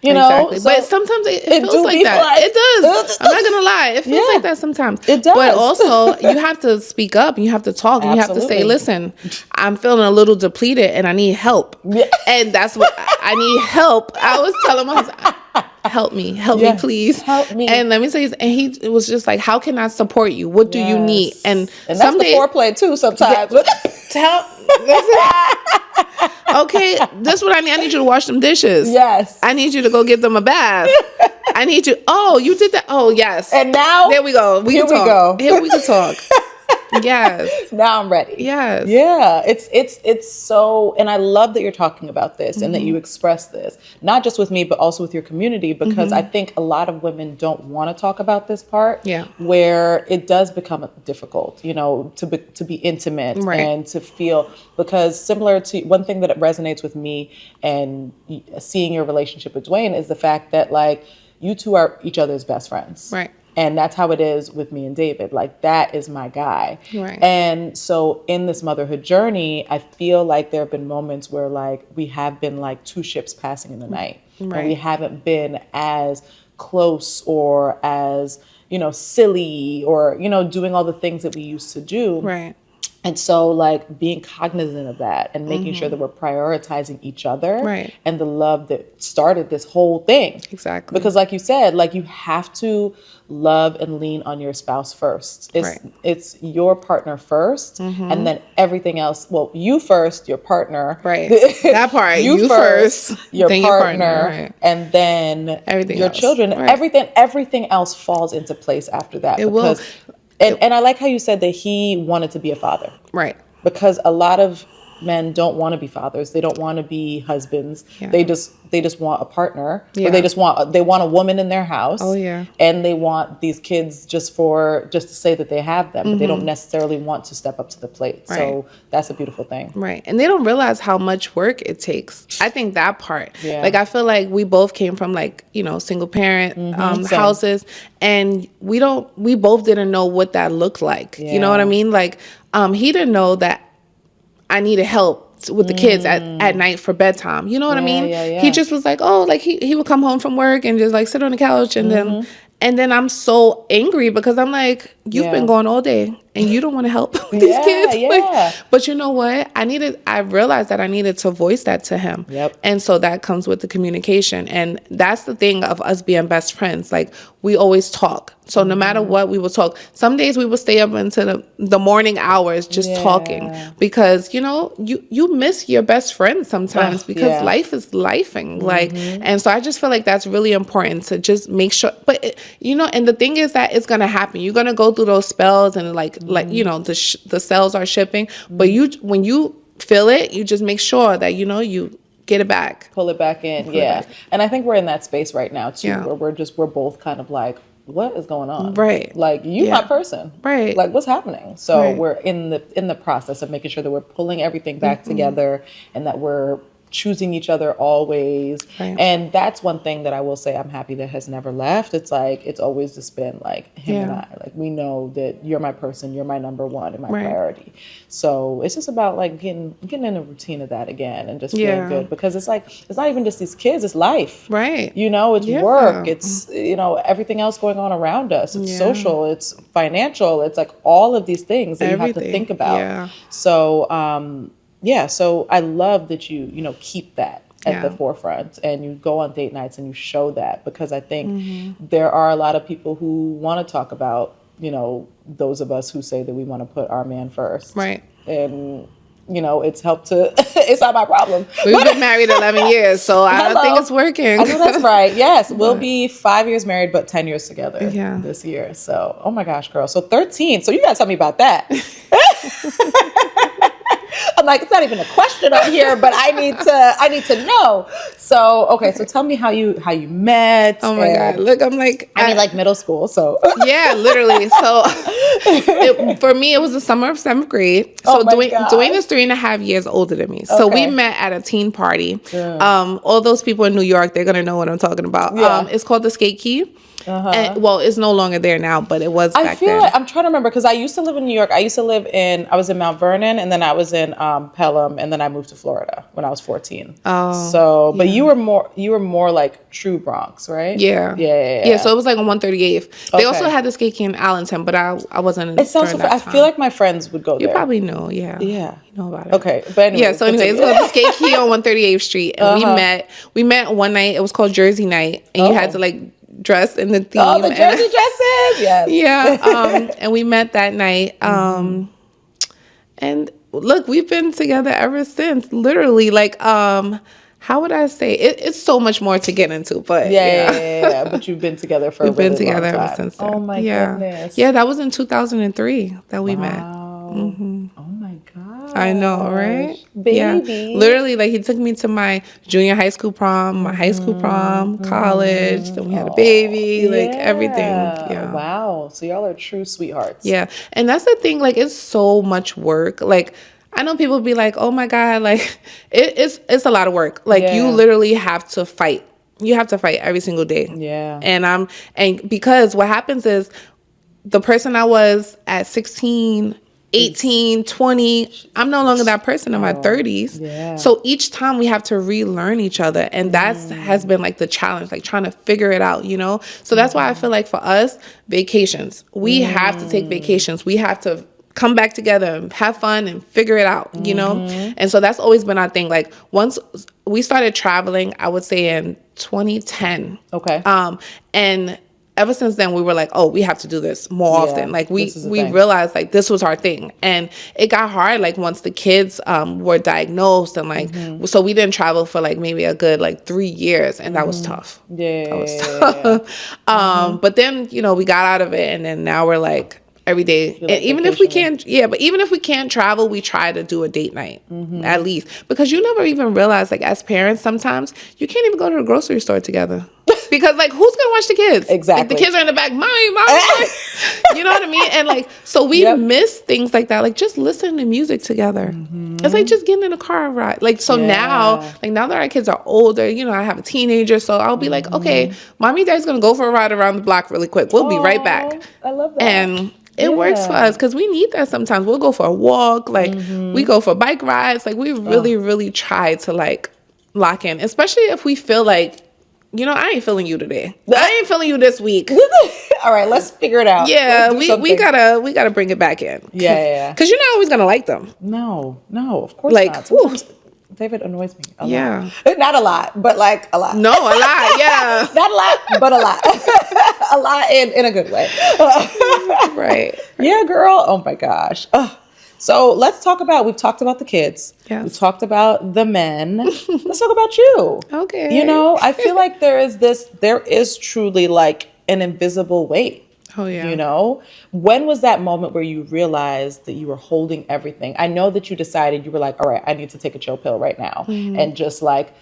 you exactly. know. So but sometimes it feels like that. It does. I'm not gonna lie. It feels like that sometimes. It does. But also, you have to speak up. And you have to talk. And you have to say, "Listen, I'm feeling a little depleted, and I need help." Yeah. And that's what I need help. I was telling my husband, help me, please. Help me. And let me say this, and he was just like, how can I support you? What do you need? And that's the foreplay too sometimes. Okay, this is what I need. I need you to wash them dishes. Yes. I need you to go give them a bath. I need you. Oh, you did that. Oh, yes. And now there we go. Here we can talk. Yes. Now I'm ready. Yes. Yeah. It's so, and I love that you're talking about this and that you express this, not just with me, but also with your community, because I think a lot of women don't want to talk about this part where it does become difficult, to be intimate and to feel, because similar to one thing that resonates with me and seeing your relationship with Dwayne is the fact that like you two are each other's best friends. Right. And that's how it is with me and David. Like, that is my guy. Right. And so in this motherhood journey, I feel like there have been moments where, like, we have been like two ships passing in the night. Right. And we haven't been as close or as, silly or, doing all the things that we used to do. Right. And so, like, being cognizant of that and making sure that we're prioritizing each other and the love that started this whole thing. Exactly. Because like you said, like, you have to love and lean on your spouse first. It's your partner first, and then everything else. Well, you first, your partner. Right. That part. you first, your partner, and then everything your else. children. Right. Everything else falls into place after that. It will. And I like how you said that he wanted to be a father. Right. Because a lot of men don't want to be fathers. They don't want to be husbands. Yeah. They just want a partner. Yeah. Or they want a woman in their house. Oh, yeah. And they want these kids just to say that they have them, but they don't necessarily want to step up to the plate. Right. So that's a beautiful thing. Right. And they don't realize how much work it takes. I think that part. Yeah. Like, I feel like we both came from, like, you know, single parent houses, and we both didn't know what that looked like. Yeah. You know what I mean? Like, he didn't know that I needed help with the kids at night for bedtime. You know what I mean? Yeah. He just was like, oh, like he would come home from work and just like sit on the couch, and then I'm so angry because I'm like, you've been going all day and you don't want to help with these kids. Yeah. Like, but you know what? I realized that I needed to voice that to him. Yep. And so that comes with the communication. And that's the thing of us being best friends. Like, we always talk. So no matter what, we will talk. Some days we will stay up into the morning hours just talking, because, you know, you miss your best friend sometimes because life is lifing. Like, and so I just feel like that's really important to just make sure. But, you know, and the thing is that it's going to happen. You're going to go through those spells and like you know, the cells are shipping. But when you feel it, you just make sure that, you know, you get it back. Pull it back in. And I think we're in that space right now too, where we're both kind of like, what is going on? Right. Like, you my person. Right. Like, what's happening? So we're in the process of making sure that we're pulling everything back together, and that we're choosing each other always. Right. And that's one thing that I will say I'm happy that has never left. It's like, it's always just been like him and I. Like, we know that you're my person, you're my number one and my priority. So it's just about like getting in a routine of that again and just feeling good, because it's like, it's not even just these kids, it's life. Right. You know, it's work, it's, you know, everything else going on around us. It's social, it's financial, it's like all of these things that you have to think about. Yeah. So, so I love that you know, keep that at the forefront, and you go on date nights and you show that, because I think there are a lot of people who want to talk about, you know, those of us who say that we want to put our man first. Right. And, you know, it's helped to, it's not my problem. We've been married 11 years, so I don't think it's working. I know that's right. Yes. We'll be 5 years married, but 10 years together this year. So, oh my gosh, girl. So 13. So you got to tell me about that. I'm like, it's not even a question up here, but I need to know. So, okay, so tell me how you met. Oh my God. Look, I'm like, I mean, like middle school. So yeah, literally. So for me, it was the summer of 7th grade. So Dwayne is 3.5 years older than me. So we met at a teen party. All those people in New York, they're gonna know what I'm talking about. It's called the Skate Key. And, well, it's no longer there now, but it was back then. Like, I'm trying to remember, because I used to live in New York. I was in Mount Vernon, and then I was in Pelham, and then I moved to Florida when I was 14. Oh, so but you were more like true Bronx, right? Yeah. So it was like on 138th. They also had the Skate Key in Allentown, but I wasn't. It sounds so I feel like my friends would go there. You probably know, yeah. You know about it. Okay, but anyway. Yeah, so anyway, it's called the Skate Key on 138th Street, and we met one night. It was called Jersey Night, and you had to like dress in the theme. Oh, the Jersey dresses, yes. Yeah, and we met that night. And look, we've been together ever since. Literally, like, how would I say? It's so much more to get into, but yeah. But you've been together for we've a really been together long time. Ever since then. Oh my goodness. Yeah, that was in 2003 that we met. Oh my God. I know, right? Baby. Yeah. Literally, like, he took me to my junior high school prom, my high school prom, college, then we had a baby, like everything. Yeah. Wow. So y'all are true sweethearts. Yeah. And that's the thing, like, it's so much work. Like, I know people be like, oh my God, like, it's a lot of work. Like, you literally have to fight. You have to fight every single day. Yeah. And because what happens is, the person I was at 16, 18, 20, I'm no longer that person in my 30s. Yeah. So each time we have to relearn each other. And that has been like the challenge, like trying to figure it out, you know? So that's why I feel like for us, vacations, we have to take vacations. We have to come back together and have fun and figure it out, you know? And so that's always been our thing. Like, once we started traveling, I would say in 2010. Okay. And ever since then, we were like, oh, we have to do this more often. Like, we realized, like, this was our thing. And it got hard, like, once the kids were diagnosed. And, like, so we didn't travel for, like, maybe a good, like, 3 years. And that was tough. Yeah. That was tough. But then, you know, we got out of it. And then now we're like, every day. Like And even if we can't, but even if we can't travel, we try to do a date night at least, because you never even realize, like, as parents, sometimes you can't even go to the grocery store together because, like, who's gonna watch the kids? Exactly. Like, the kids are in the back, mommy. You know what I mean? And like, so we miss things like that, like just listening to music together. It's like just getting in a car ride. Like, so now that our kids are older, you know, I have a teenager, so I'll be like, okay, mommy and daddy's gonna go for a ride around the block really quick. We'll be right back. I love that. And it works for us because we need that sometimes. We'll go for a walk, like we go for bike rides. Like, we really, really try to like lock in, especially if we feel like, you know, I ain't feeling you today. I ain't feeling you this week. All right, let's figure it out. Yeah, we gotta bring it back in. Yeah. Because you're not always gonna like them. No, of course like, not. Sometimes David annoys me a lot. Not a lot, but like a lot. No, a lot, yeah. Not a lot, but a lot. A lot in a good way. Right. Yeah, girl. Oh my gosh. So we've talked about the kids. Yes. We've talked about the men. Let's talk about you. Okay. You know, I feel like there is truly like an invisible weight. Oh, yeah. You know, when was that moment where you realized that you were holding everything? I know that you decided, you were like, all right, I need to take a chill pill right now and just like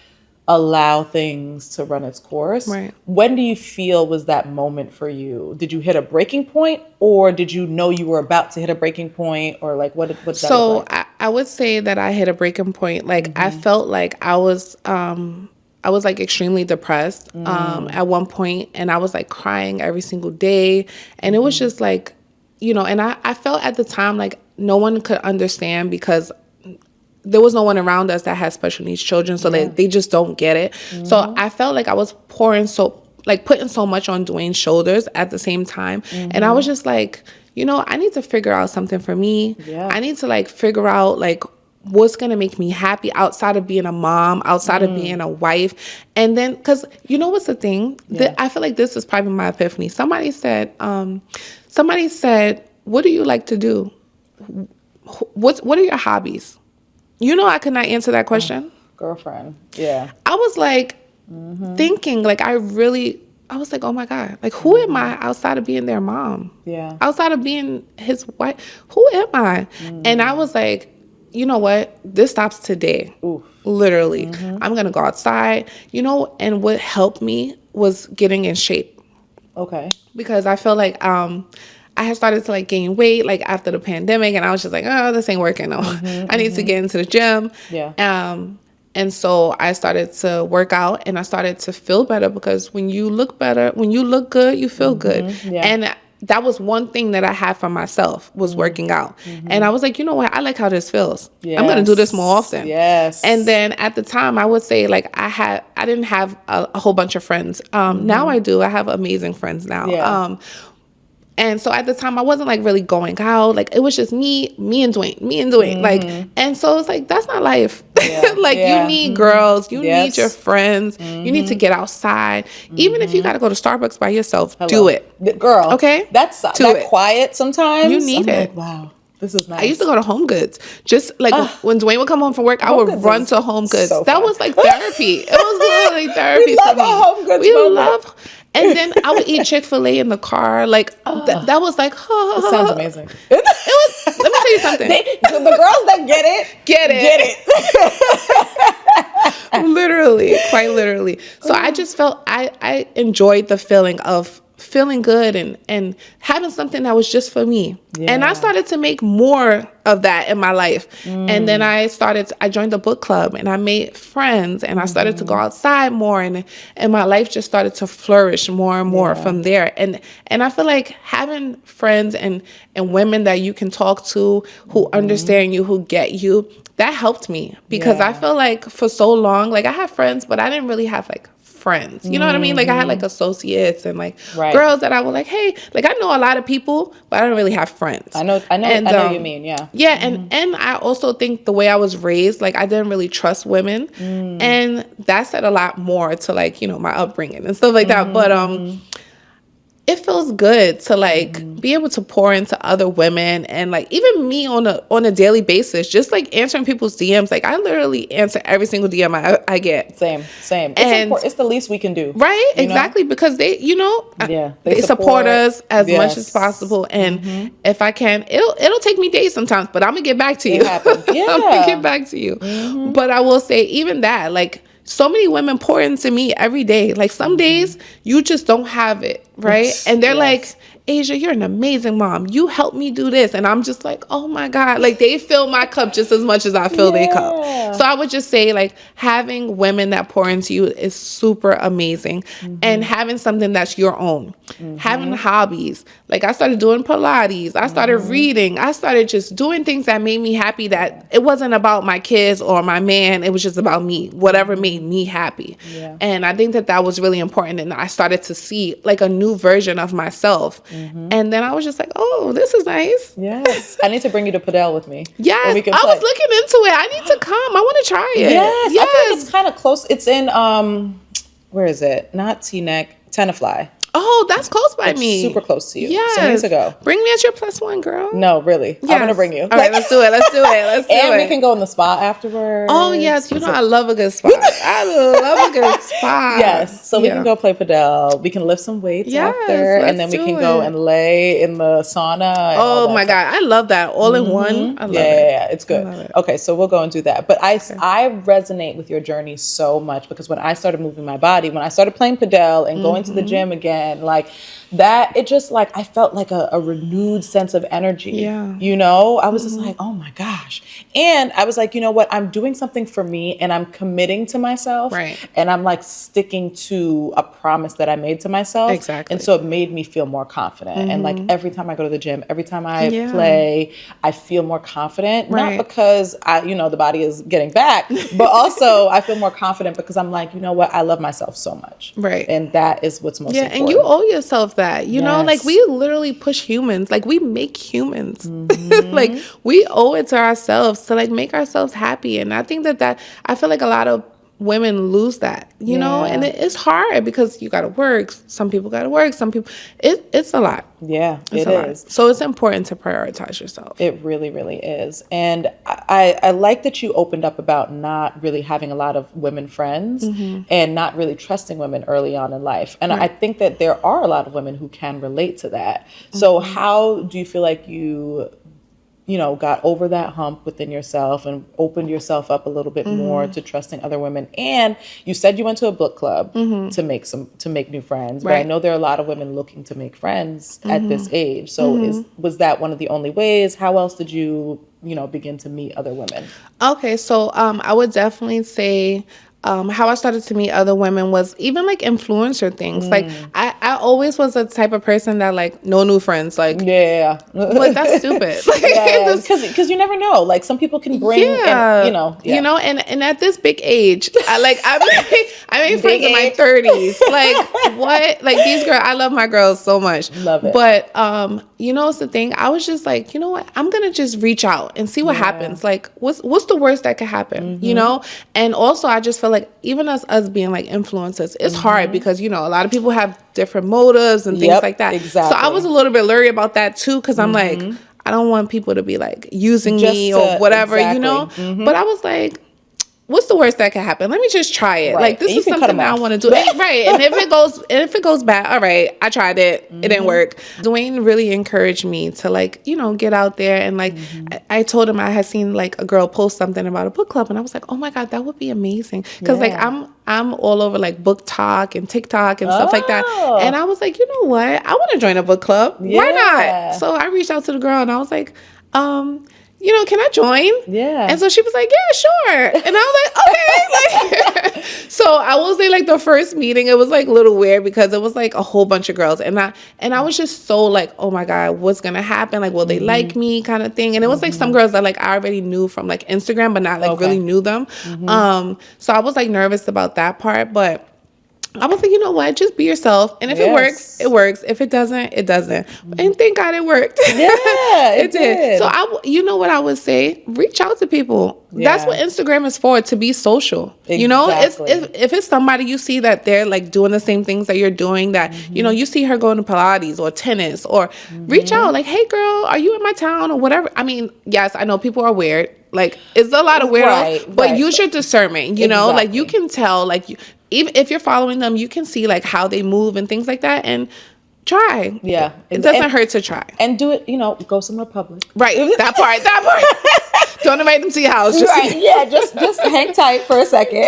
allow things to run its course. Right. When do you feel was that moment for you? Did you hit a breaking point, or did you know you were about to hit a breaking point, or like what did that look like? I would say that I hit a breaking point. Like, I felt like I was like extremely depressed at one point, and I was like crying every single day, and it was just like, you know, and I felt at the time like no one could understand because there was no one around us that had special needs children, so they just don't get it. So I felt like I was putting so much on Dwayne's shoulders at the same time, and I was just like, you know, I need to figure out something for me. I need to like figure out like what's going to make me happy outside of being a mom, outside of being a wife. And then, because you know what's the thing? I feel like this is probably my epiphany. Somebody said, what do you like to do? What are your hobbies? You know, I could not answer that question. Girlfriend. Yeah. I was like thinking, like, I was like, oh my God, like, who am I outside of being their mom? Yeah. Outside of being his wife, who am I? And I was like, you know what? This stops today. Oof. Literally. I'm going to go outside, you know, and what helped me was getting in shape. Okay. Because I feel like, I had started to like gain weight like after the pandemic, and I was just like, oh, this ain't working. No, I need to get into the gym. Yeah. And so I started to work out, and I started to feel better, because when you look good, you feel good. Yeah. And that was one thing that I had for myself, was working out. And I was like, you know what? I like how this feels. Yes. I'm going to do this more often. Yes. And then at the time, I would say like I didn't have a whole bunch of friends. Now I do. I have amazing friends now. Yeah. And so at the time, I wasn't like really going out. Like, it was just me and Dwayne. Like, and so it's like, that's not life. Yeah. Like, you need girls, you need your friends, you need to get outside. Even if you got to go to Starbucks by yourself, do it. Girl. Okay? That's quiet sometimes. You need it. Like, wow. This is nice. I used to go to Home Goods. Just like when Dwayne would come home from work, I would run to Home Goods. So that was like therapy. It was literally therapy for me. Home Goods. And then I would eat Chick-fil-A in the car. Like, that was like, It sounds amazing. It was, let me tell you something. The girls that get it. Literally, quite literally. So I just felt, I enjoyed the feeling of feeling good and having something that was just for me. Yeah. And I started to make more of that in my life. And then I joined the book club, and I made friends, and I started to go outside more, and my life just started to flourish more and more from there. And I feel like having friends and women that you can talk to, who understand you, who get you, that helped me, because I feel like for so long, like, I had friends, but I didn't really have like friends. You know what I mean? Like, I had like associates and like girls that I was like, hey, like, I know a lot of people, but I don't really have friends. I know what you mean. Yeah. Yeah. And I also think the way I was raised, like, I didn't really trust women. And that said a lot more to like, you know, my upbringing and stuff like that. But it feels good to like be able to pour into other women, and like even me on a daily basis, just like answering people's DMs. Like I literally answer every single DM I get. Same. And It's the least we can do. Right? Exactly. Know? Because they, they support us as much as possible. And if I can, it'll take me days sometimes, but I'm gonna get back to you. I'm gonna get back to you. But I will say, even that, like, so many women pour into me every day. Like some days you just don't have it, right? And they're like, Asia, you're an amazing mom. You helped me do this. And I'm just like, oh my God. Like they fill my cup just as much as I fill their cup. So I would just say, like, having women that pour into you is super amazing. And having something that's your own. Having hobbies. Like I started doing Pilates. I started reading. I started just doing things that made me happy, that it wasn't about my kids or my man. It was just about me. Whatever made me happy. And I think that was really important. And I started to see like a new version of myself. And then I was just like, oh, this is nice. Yes. I need to bring you to Padel with me. Yes. I was looking into it. I need to come. I want to try it. Yes. I think it's kind of close. It's in, where is it? Not Teaneck, Tenafly. Oh, that's close by me. Super close to you. Yes. So we need to go. Bring me as your +1, girl. No, really. Yes. I'm going to bring you. All right, let's do it. And we can go in the spa afterwards. Oh, yes. I love a good spa. I love a good spa. Yes. So we can go play Padel. We can lift some weights after. And then we can go and lay in the sauna. Oh, my God. I love that. All in one. I love it. Yeah. It's good. Okay. So we'll go and do that. But I resonate with your journey so much, because when I started moving my body, when I started playing Padel and going to the gym again, like that, it just like, I felt like a renewed sense of energy. I was just like, oh my gosh. And I was like, you know what, I'm doing something for me and I'm committing to myself. And I'm like sticking to a promise that I made to myself. And so it made me feel more confident. And like every time I go to the gym, every time I play, I feel more confident. Not because the body is getting back, but also I feel more confident because I'm like, you know what, I love myself so much. And that is what's most important. And you owe yourself that, like we literally push humans, like we make humans, like we owe it to ourselves to like make ourselves happy. And I think that I feel like a lot of women lose that, you know, and it's hard because you got to work. Some people got to work. Some people, it's a lot. Yeah, it is. So it's important to prioritize yourself. It really, really is. And I like that you opened up about not really having a lot of women friends and not really trusting women early on in life. And I think that there are a lot of women who can relate to that. So how do you feel like you got over that hump within yourself and opened yourself up a little bit more to trusting other women? And you said you went to a book club to make new friends, but I know there are a lot of women looking to make friends at this age. So was that one of the only ways? How else did you, begin to meet other women? Okay. So, I would definitely say, how I started to meet other women was even like influencer things. Like I always was the type of person that like no new friends. Like like that's stupid. Because you never know. Like some people can bring, and at this big age, I made friends in my 30s. Like what? Like these girls, I love my girls so much. Love it. But it's the thing. I was just like, you know what? I'm gonna just reach out and see what happens. Like what's the worst that could happen? And also I just feel like even us being like influencers, it's hard because a lot of people have different motives and things like that. Exactly. So I was a little bit leery about that too, because I'm like, I don't want people to be like using me or whatever, But I was like, what's the worst that could happen? Let me just try it. Like this is something that I want to do. And if it goes bad, all right, I tried it. It didn't work. Dwayne really encouraged me to like, get out there. And like, I told him I had seen like a girl post something about a book club. And I was like, oh my God, that would be amazing. Cause like I'm all over like Book Talk and TikTok and stuff like that. And I was like, you know what? I want to join a book club. Why not? So I reached out to the girl and I was like, can I join? Yeah. And so she was like, yeah, sure. And I was like, okay. So I will say like the first meeting, it was like a little weird because it was like a whole bunch of girls. And I was just so like, oh my God, what's going to happen? Like, will they like me kind of thing? And it was like some girls that like I already knew from like Instagram, but not like really knew them. So I was like nervous about that part. But I was like, you know what? Just be yourself. And if it works, it works. If it doesn't, it doesn't. And thank God it worked. Yeah, it did. So you know what I would say? Reach out to people. Yeah. That's what Instagram is for, to be social. Exactly. You know, if it's somebody you see that they're like doing the same things that you're doing, that, you know, you see her going to Pilates or tennis, or reach out like, hey girl, are you in my town or whatever? I mean, yes, I know people are weird. Like, it's a lot of weirdos, but use your discernment, you know, like you can tell, like even if you're following them, you can see like how they move and things like that, and try. Yeah. It doesn't hurt to try. And do it, you know, go somewhere public. Right. That part. Don't invite them to your house. Just hang tight for a second.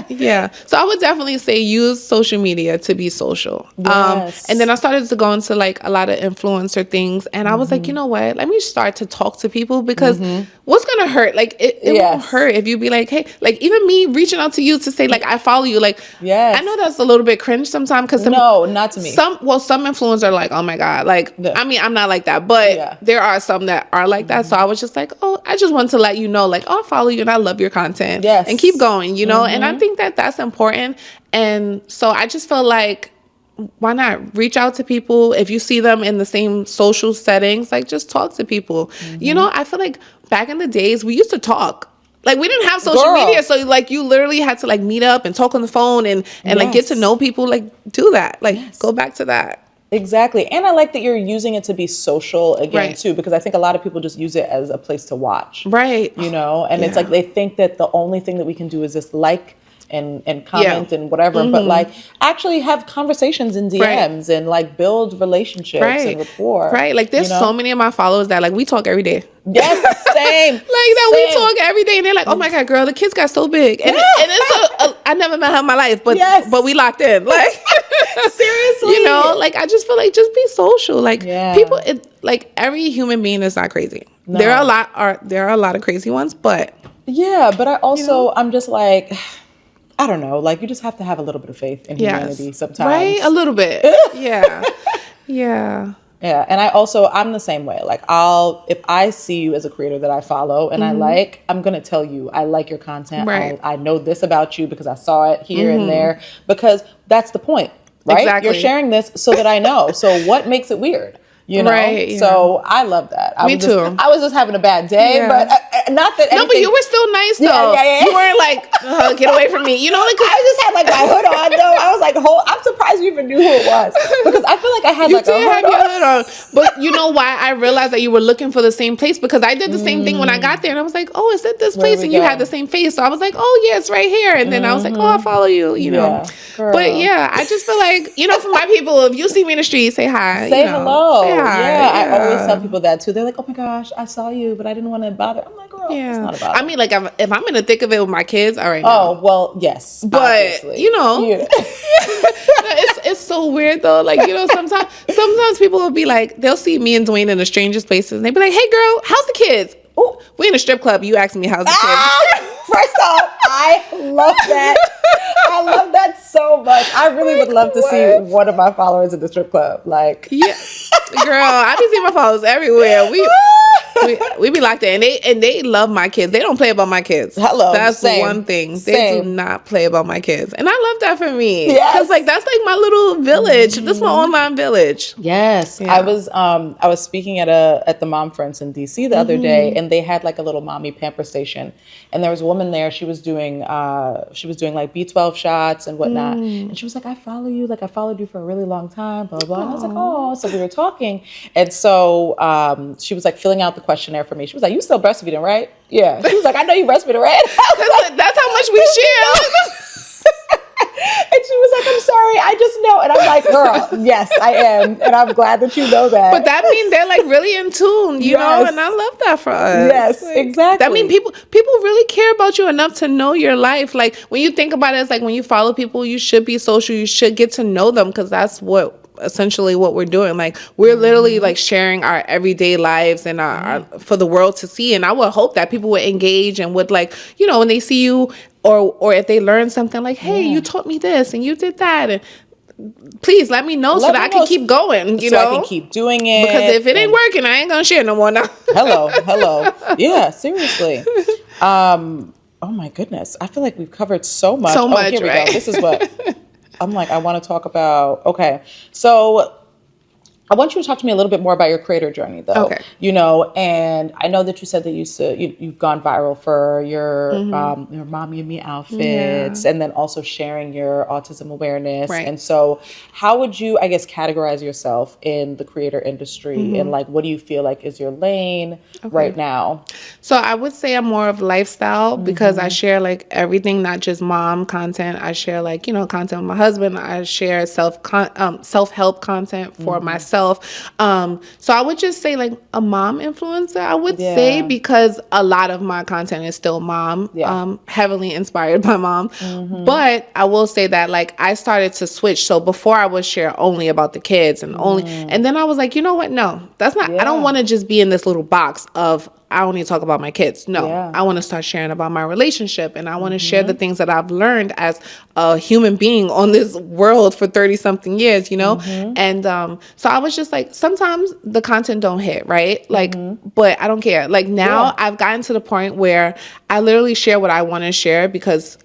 Yeah. So I would definitely say use social media to be social. Yes. And then I started to go into like a lot of influencer things, and I was like, you know what? Let me start to talk to people, because what's gonna hurt? Like it won't hurt if you be like, hey, like even me reaching out to you to say like I follow you. Like, I know that's a little bit cringe sometimes, because no, not to me. Some influencers are like, oh my God, like I mean, I'm not like that, but there are some that are like that. So I was just like, oh, I just want to let you know, like, oh, I follow you and I love your content. Yes. And keep going, you know? And I think that that's important. And so I just feel like, why not reach out to people? If you see them in the same social settings, like just talk to people. You know, I feel like back in the days, we used to talk. Like, we didn't have social media, so like you literally had to like meet up and talk on the phone and like get to know people. Like, do that. Like, go back to that. Exactly. And I like that you're using it to be social again, too, because I think a lot of people just use it as a place to watch. Right. You know, and it's like they think that the only thing that we can do is just like and comment and whatever, but like actually have conversations in DMs and like build relationships and rapport. Right. Like there's so many of my followers that like we talk every day. Yes, same. Like that we talk every day, and they're like, "Oh my God, girl, the kids got so big." And it's I never met her in my life, but we locked in. Like seriously, you know, like I just feel like just be social. Like people, like every human being is not crazy. No. There are a lot of crazy ones, but but I also I'm just like, I don't know, like you just have to have a little bit of faith in humanity sometimes, right? A little bit, Yeah, and I'm the same way. Like if I see you as a creator that I follow and I like, I'm going to tell you, I like your content. Right. I know this about you because I saw it here and there, because that's the point, right? Exactly. You're sharing this so that I know. So what makes it weird? You know, so I love that. Me too. I was just having a bad day, but not that. No, but you were still nice though. You weren't like, get away from me. You know, like I just had like my hood on though. I was like, I'm surprised you even knew who it was, because I feel like I had like a hood on. But you know why I realized that you were looking for the same place? Because I did the same thing when I got there, and I was like, oh, is it this place? And you had the same face, so I was like, oh yeah, it's right here. And then I was like, oh, I follow you. You know, but I just feel like, you know, for my people, if you see me in the street, say hi. Say hello. Say hi. I always tell people that too. They're like, oh my gosh, I saw you, but I didn't want to bother. I'm like, girl, it's not about it. I mean, like, if I'm in the thick of it with my kids, all right. Oh, well, yes. But, obviously. You know, it's so weird though. Like, you know, sometimes people will be like, they'll see me and Dwayne in the strangest places, and they be like, hey girl, how's the kids? Oh, we in a strip club. You ask me how's the kids. First off, I love that. I love that so much. I really would love to see one of my followers in the strip club. Like, girl, I be seeing my followers everywhere. We be locked in, and they love my kids. They don't play about my kids. That's one thing. They do not play about my kids, and I love that for me. Because like that's like my little village. This is my online village. Yes, I was speaking at the Mom Friends in DC the other day, and they had like a little mommy pamper station, and there was a woman there. She was doing like B12 shots and whatnot, and she was like, I follow you, like I followed you for a really long time, blah blah blah. And I was like, oh, so we were talking, and so she was like filling out the questionnaire for me. She was like, you still breastfeeding, right? Yeah. She was like, I know you breastfeeding, right? That's how much we share. And she was like, I'm sorry, I just know. And I'm like, girl, yes, I am. And I'm glad that you know that. But that means they're like really in tune, you know? And I love that for us. Yes, like, exactly. That means people really care about you enough to know your life. Like when you think about it, it's like when you follow people, you should be social. You should get to know them, because that's essentially what we're doing. Like we're literally like sharing our everyday lives and our for the world to see. And I would hope that people would engage and would, like, you know, when they see you or if they learn something, like, hey, you taught me this and you did that, and please let me know so that I can keep going, you know, I can keep doing it, because if it ain't working, I ain't gonna share no more now. hello. Yeah, seriously. Oh my goodness. I feel like we've covered so much. So much, here we right? go. This is what I'm like, I want to talk about. Okay. So I want you to talk to me a little bit more about your creator journey, though. Okay. And I know that you said that you've gone viral for your mommy and me outfits, and then also sharing your autism awareness. Right. And so, how would you, I guess, categorize yourself in the creator industry, and like, what do you feel like is your lane right now? So I would say I'm more of lifestyle because I share like everything, not just mom content. I share like, content with my husband. I share self-help content for myself. So I would just say like a mom influencer, I would say, because a lot of my content is still mom, heavily inspired by mom. But I will say that like I started to switch. So before I would share only about the kids and then I was like, you know what? No, that's not, I don't want to just be in this little box of I only talk about my kids. No, I want to start sharing about my relationship, and I want to share the things that I've learned as a human being on this world for 30 something years, And so I was just like, sometimes the content don't hit, right? Like, but I don't care. Like now I've gotten to the point where I literally share what I want to share because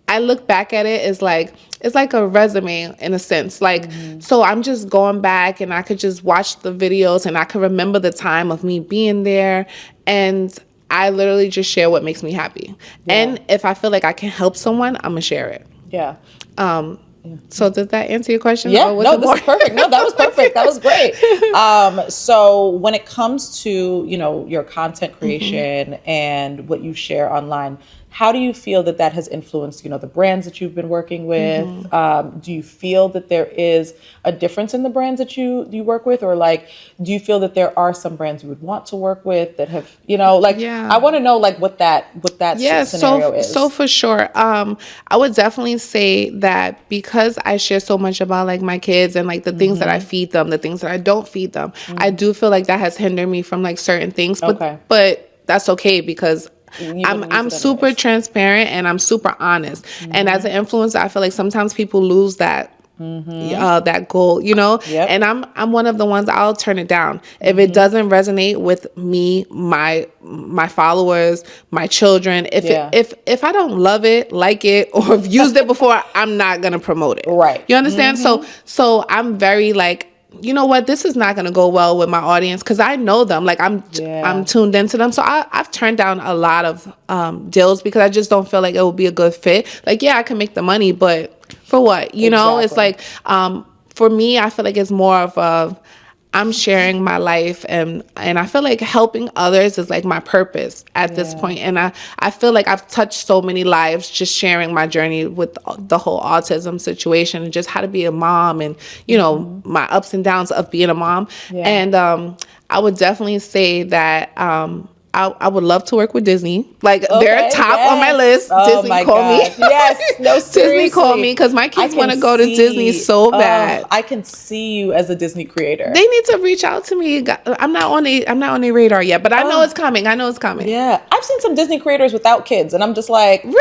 I look back at it as like, it's like a resume in a sense. Like, so I'm just going back and I could just watch the videos and I could remember the time of me being there. And I literally just share what makes me happy. And if I feel like I can help someone, I'm gonna share it. So does that answer your question? Yeah, no, this is perfect. No, that was perfect. That was great. So when it comes to, your content creation and what you share online, how do you feel that has influenced, the brands that you've been working with? Do you feel that there is a difference in the brands that you work with? Or like, do you feel that there are some brands you would want to work with that have, I want to know like what that scenario is. So for sure. I would definitely say that because I share so much about like my kids and like the things that I feed them, the things that I don't feed them, I do feel like that has hindered me from like certain things, but that's okay because I'm super transparent and I'm super honest. And as an influencer, I feel like sometimes people lose that that goal, and I'm one of the ones I'll turn it down. If it doesn't resonate with me, my followers, my children, if I don't love it, like it, or have used it before, I'm not going to promote it. Right. You understand? So I'm very like, you know what, this is not going to go well with my audience because I know them. Like I'm tuned into them. So I've turned down a lot of deals because I just don't feel like it will be a good fit. Like, I can make the money, but for what? It's like, for me, I feel like it's more of I'm sharing my life and I feel like helping others is like my purpose at this point. And I feel like I've touched so many lives just sharing my journey with the whole autism situation and just how to be a mom and, my ups and downs of being a mom. And I would definitely say that I would love to work with Disney. Like they're top on my list. Oh, Disney called me. Yes, no, seriously. Disney called me because my kids want to go to Disney so bad. I can see you as a Disney creator. They need to reach out to me. I'm not on a radar yet, but I know it's coming. Yeah, I've seen some Disney creators without kids, and I'm just like, really?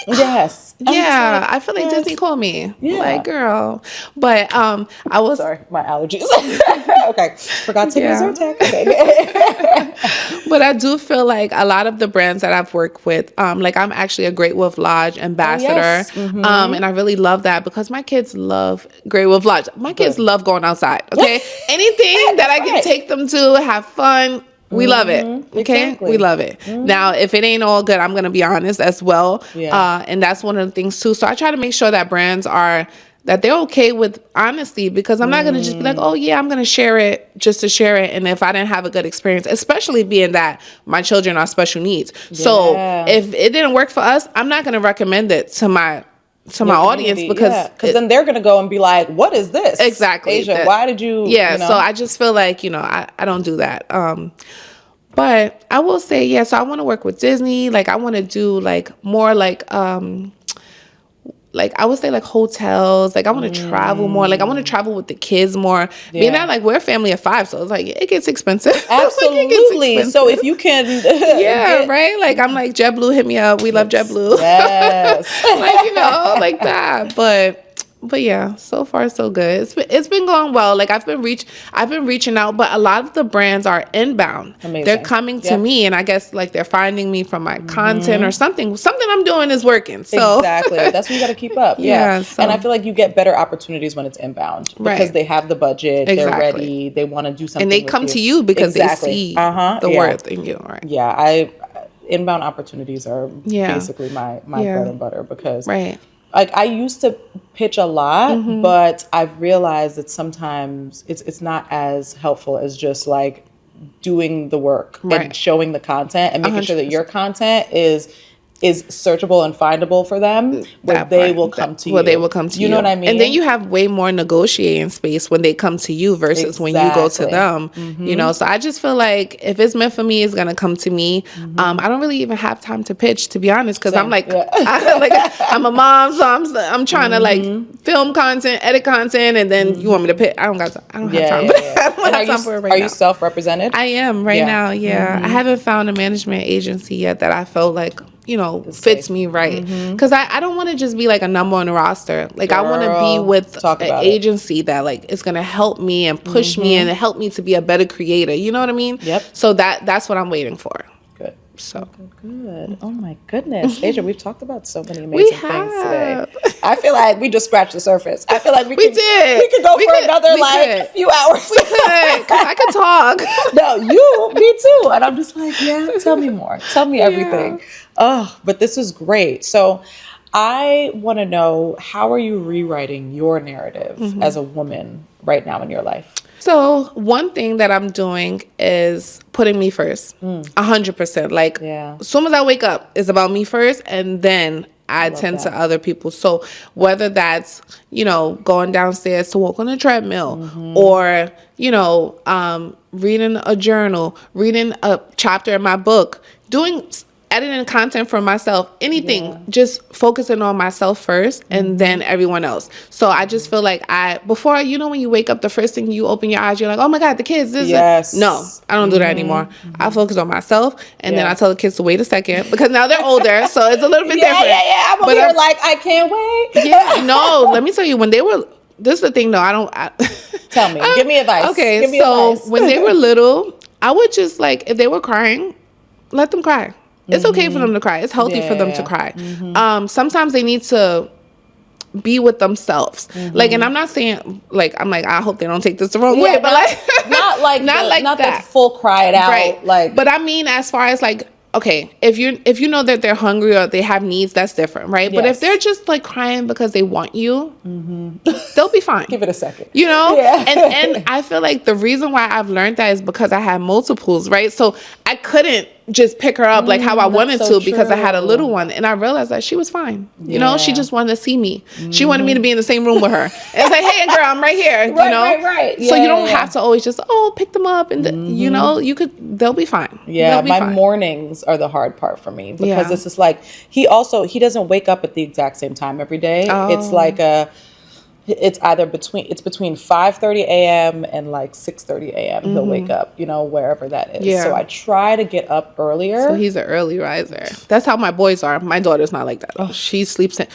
Yes. I feel like Disney called me. Yeah. Like, girl. But I was sorry, my allergies. Okay, forgot to take my Zyrtec. Okay. But I do feel like a lot of the brands that I've worked with, like I'm actually a Great Wolf Lodge ambassador. And I really love that because my kids love Great Wolf Lodge. My kids love going outside. Okay. Anything that I can take them to, have fun. We love it. Okay. Exactly. We love it. Now, if it ain't all good, I'm going to be honest as well. And that's one of the things too. So I try to make sure that brands that they're okay with honesty because I'm not going to just be like, oh yeah, I'm going to share it just to share it. And if I didn't have a good experience, especially being that my children are special needs. So if it didn't work for us, I'm not going to recommend it to my audience because then they're going to go and be like, what is this? Exactly. Asia, why did you? So I just feel like, I don't do that. But I will say, so I want to work with Disney. Like I want to do like more like I would say like hotels. Like I want to travel more. Like I want to travel with the kids more. Being that like we're a family of 5, so it's like it gets expensive. Absolutely. Like, expensive. So if you can, right. Like I'm like JetBlue, hit me up. We love JetBlue. Yes. Like like that. But But yeah, so far so good. It's been going well. Like I've been reaching out, but a lot of the brands are inbound. Amazing. They're coming to me, and I guess like they're finding me from my content or something. Something I'm doing is working. So exactly, that's what you got to keep up. Yeah, so. And I feel like you get better opportunities when it's inbound because they have the budget, they're ready, they want to do something, and they come to you because they see the worth in you. Right? Yeah, inbound opportunities are basically my bread and butter because like I used to pitch a lot, but I've realized that sometimes it's not as helpful as just like doing the work and showing the content and making 100%. Sure that your content is searchable and findable for them, where they will come to you. Well, they will come to you. You know what I mean? And then you have way more negotiating space when they come to you versus when you go to them. You know, so I just feel like if it's meant for me, it's gonna come to me. I don't really even have time to pitch, to be honest, because I'm like, I'm a mom, so I'm trying to like film content, edit content, and then you want me to pitch. I don't have time. I don't have time for it right now. Are you self-represented? I am right now. Yeah, I haven't found a management agency yet that I felt like, you know, fits me right. Because I don't want to just be like a number on the roster. Like I want to be with an agency that like is going to help me and push me and help me to be a better creator. You know what I mean? Yep. So that's what I'm waiting for. Good. So good. Oh my goodness. Asia, we've talked about so many amazing things today. I feel like we just scratched the surface. I feel like we could go for another few hours. We could, because I could talk. No, me too. And I'm just like, tell me more. Tell me everything. Oh, but this is great. So I want to know, how are you rewriting your narrative as a woman right now in your life? So one thing that I'm doing is putting me first, 100%. Like as soon as I wake up, it's about me first, and then I tend to other people. So whether that's, you know, going downstairs to walk on a treadmill or, you know, reading a journal, reading a chapter in my book, editing content for myself, anything, just focusing on myself first and then everyone else. So I just feel like before, you know, when you wake up, the first thing you open your eyes, you're like, oh my God, the kids. No, I don't do that anymore. I focus on myself, and then I tell the kids to wait a second because now they're older, so it's a little bit different. I'm over here like, I can't wait. No, let me tell you, when they were, this is the thing though, tell me, give me advice. Okay, when they were little, I would just like, if they were crying, let them cry. It's okay for them to cry. It's healthy for them to cry. Sometimes they need to be with themselves. Like, and I'm not saying like, I'm like, I hope they don't take this the wrong way, but like, not that full cry it out. Right. Like, but I mean, as far as like, okay, if you know that they're hungry or they have needs, that's different, right? But if they're just like crying because they want you, they'll be fine. Give it a second. You know? And I feel like the reason why I've learned that is because I had multiples, right? So I couldn't just pick her up like how I wanted to because I had a little one. And I realized that she was fine. You know, she just wanted to see me. She wanted me to be in the same room with her. And it's like, hey, girl, I'm right here. You know? Right. So you don't have to always just, pick them up. And, you know, they'll be fine. Yeah, my mornings are the hard part for me because it's just like, he doesn't wake up at the exact same time every day. It's like it's between 5:30 a.m. and like 6:30 a.m. He'll wake up, you know, wherever that is. So I try to get up earlier. So he's an early riser. That's how my boys are. My daughter's not like that. She sleeps in.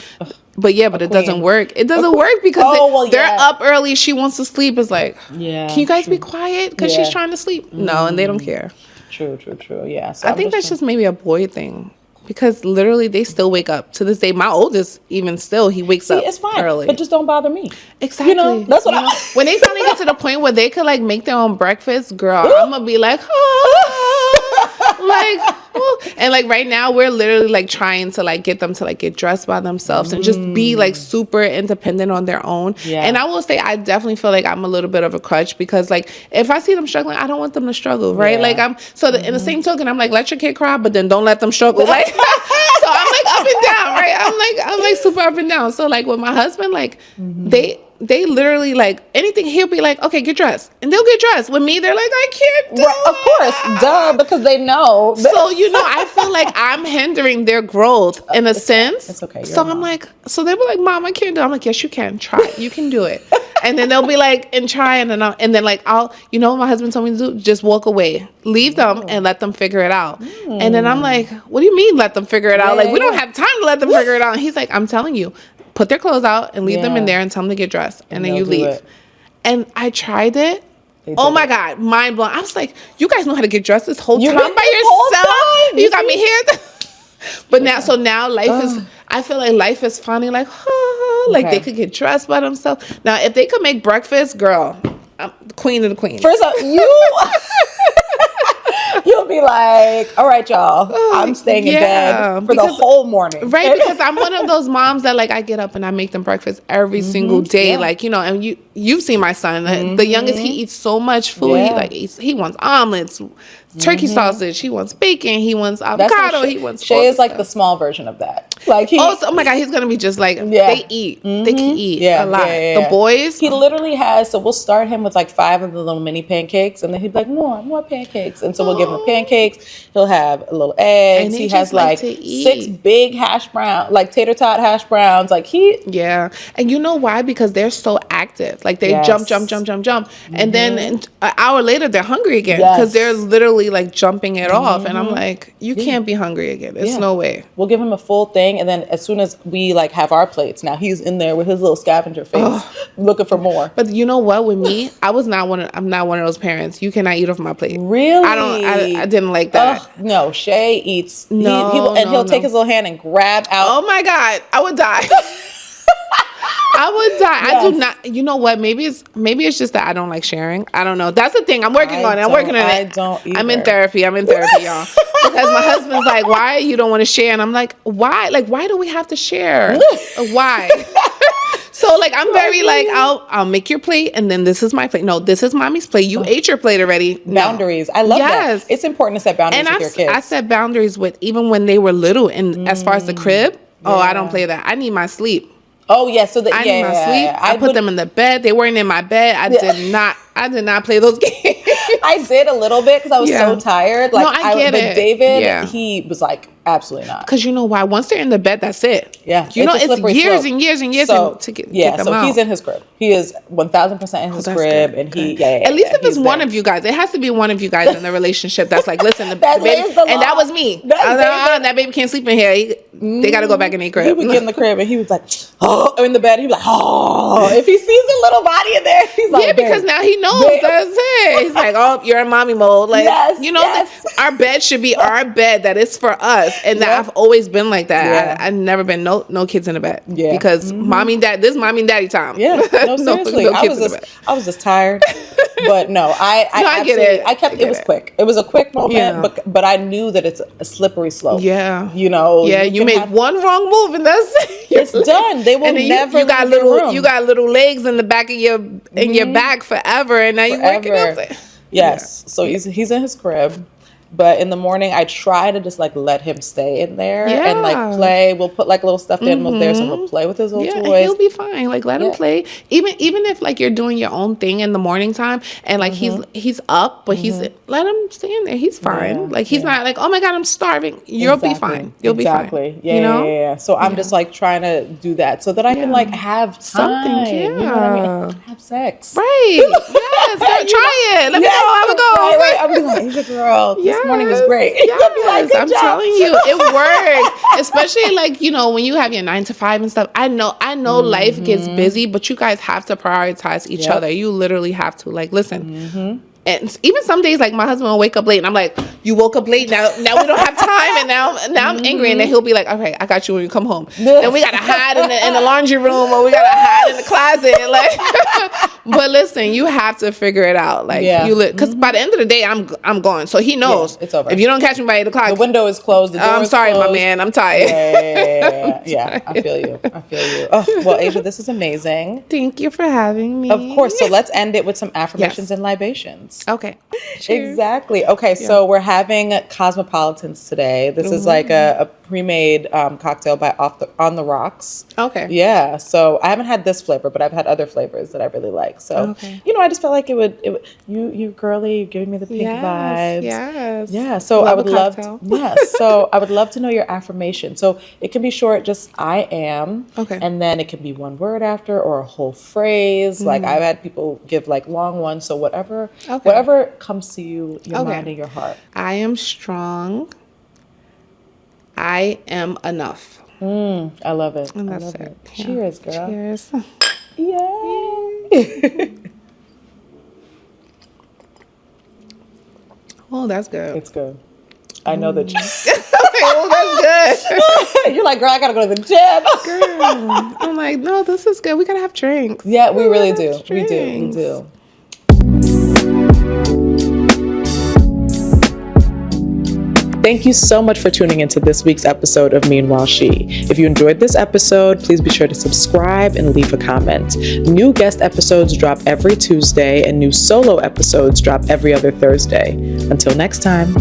But it doesn't work. It doesn't work because they're up early. She wants to sleep. It's like, can you guys be quiet? Because she's trying to sleep. No, and they don't care. True. Yeah. So I think that's just maybe a boy thing. Because literally, they still wake up to this day. My oldest, even still, he wakes up it's fine, early. But just don't bother me. Exactly. You know, that's what when they finally get to the point where they could like make their own breakfast, girl, I'm gonna be like, and like right now, we're literally like trying to like get them to like get dressed by themselves and just be like super independent on their own. And I will say, I definitely feel like I'm a little bit of a crutch because like if I see them struggling, I don't want them to struggle, right? Like in the same token, I'm like, let your kid cry, but then don't let them struggle, like. So I'm like up and down, right? I'm like super up and down. So like with my husband, like they literally like anything, he'll be like, okay, get dressed, and they'll get dressed. With me, they're like, I can't do it. Of course, because they know. So you know, I feel like I'm hindering their growth in a sense. It's okay. So I'm like, so they were like, Mom, I can't do it. I'm like, yes, you can. Try. You can do it. And then they'll be like, and try, and then like you know what my husband told me to do? Just walk away, leave them, and let them figure it out. And then I'm like, what do you mean let them figure it out? Like we don't have time to let them figure it out. And he's like, I'm telling you. put their clothes out and leave them in there and tell them to get dressed, and then you leave. And I tried it. Oh my God, mind blown. I was like, you guys know how to get dressed this whole time by yourself? You got me here. But now life is, I feel like life is finally like, like they could get dressed by themselves. Now, if they could make breakfast, girl, I'm the queen of the queen. First off, you'll be like, all right, y'all, I'm staying in bed for the whole morning. Right, because I'm one of those moms that like I get up and I make them breakfast every single day. Like, you know, and you've seen my son. The youngest, he eats so much food. He wants omelets, turkey sausage, he wants bacon, he wants avocado, he wants Shay is like the small version of that. Like oh my God, he's gonna be just like they eat. They can eat a lot. The boys, he literally has. So we'll start him with like 5 of the little mini pancakes, and then he'd be like, more pancakes, and so we'll give him pancakes. He'll have a little eggs. He has like 6 big hash brown, like tater tot hash browns. Like and you know why? Because they're so active. Like they jump, and then an hour later they're hungry again because they're literally like jumping it off, and I'm like, you can't be hungry again. There's no way. We'll give him a full thing, and then as soon as we like have our plates, now he's in there with his little scavenger face, looking for more. But you know what? With me, I'm not one of those parents. You cannot eat off my plate. Really? I didn't like that. No, Shay eats. He'll take his little hand and grab out. Oh my God, I would die. I would die. Yes. I do not. You know what? Maybe it's just that I don't like sharing. I don't know. That's the thing. I'm working on it. I don't either. I'm in therapy, y'all. Because my husband's like, why you don't want to share? And I'm like, why? Like, why do we have to share? Why? So like, I'm very like, I'll make your plate, and then this is my plate. No, this is mommy's plate. You ate your plate already. Boundaries. I love that. It's important to set boundaries with your kids. I set boundaries with even when they were little, and as far as the crib, I don't play that. I need my sleep. Oh yeah, so I need my sleep. I put them in the bed. They weren't in my bed. I did not play those games. I did a little bit because I was so tired. Like, no, I get it. But David, he was like, absolutely not. Because you know why? Once they're in the bed, that's it. Yeah, you know, it's years and years and years to get them out. He's in his crib. He is 1,000% in his crib, and at least if it's one of you guys, it has to be one of you guys in the relationship that's like, listen, the baby, and that was me. That baby can't sleep in here. They got to go back in their crib. He would get in the crib, and he was like, in the bed. He'd be like, if he sees a little body in there, he's like, because now he knows that's it. He's like, you're in mommy mode. Like, our bed should be our bed. That is for us, and that I've always been like that. I've never been no kids in the bed because mommy and dad. This is mommy and daddy time. Yeah, no, seriously. I was just tired, but no, I get it. It was quick. It was a quick moment, but I knew that it's a slippery slope. Yeah, you make one wrong move and that's it's done. They will never. You got little legs in the back of your your back forever, and now you're waking up. Yes, so he's in his crib. But in the morning, I try to just like let him stay in there and like play. We'll put like little stuffed animals there, so he'll play with his little toys. And he'll be fine. Like let him play. Even if like you're doing your own thing in the morning time, and like he's up, but let him stay in there. He's fine. Like he's not like, oh my God, I'm starving. You'll be fine. You'll be fine. Yeah. So I'm just like trying to do that so that I can like have something. You know what I mean? Have sex. Right. Yes. Try it. Let me know how it goes. Right. I'm like, Asia girl. This morning was great. Yes, I'm telling you, it worked. Especially like, when you have your 9 to 5 and stuff. I know life gets busy, but you guys have to prioritize each other. You literally have to like listen. And even some days, like my husband will wake up late, and I'm like, "You woke up late. Now we don't have time." And now I'm angry, and then he'll be like, "Okay, I got you when you come home." Then we gotta hide in the laundry room, or we gotta hide in the closet. Like, but listen, you have to figure it out. Like because by the end of the day, I'm gone. So he knows it's over. If you don't catch me by 8 o'clock, the window is closed. The door I'm sorry, closed. My man. I'm tired. Yeah. I feel you. Oh, well, Asia, this is amazing. Thank you for having me. Of course. So let's end it with some affirmations and libations. Okay. Cheers. Exactly. Okay, so we're having Cosmopolitans today. This is like a pre-made cocktail by On the Rocks. Okay. Yeah. So I haven't had this flavor, but I've had other flavors that I really like. So I just felt like it would. You girly, you're giving me the pink vibes. Yes. Yeah. So I would love. So I would love to know your affirmation. So it can be short, just I am. Okay. And then it can be one word after or a whole phrase. Like I've had people give like long ones. So whatever comes to you, your mind and your heart. I am strong. I am enough. I love it. And I that's love it. it. Yeah. Cheers, girl. Cheers. Yay! Oh, that's good. It's good. I know that you... Oh, that's good. You're like, girl, I gotta go to the gym. Girl. I'm like, no, this is good. We gotta have drinks. Yeah, we really do. We do. Thank you so much for tuning into this week's episode of Meanwhile She. If you enjoyed this episode, please be sure to subscribe and leave a comment. New guest episodes drop every Tuesday and new solo episodes drop every other Thursday. Until next time.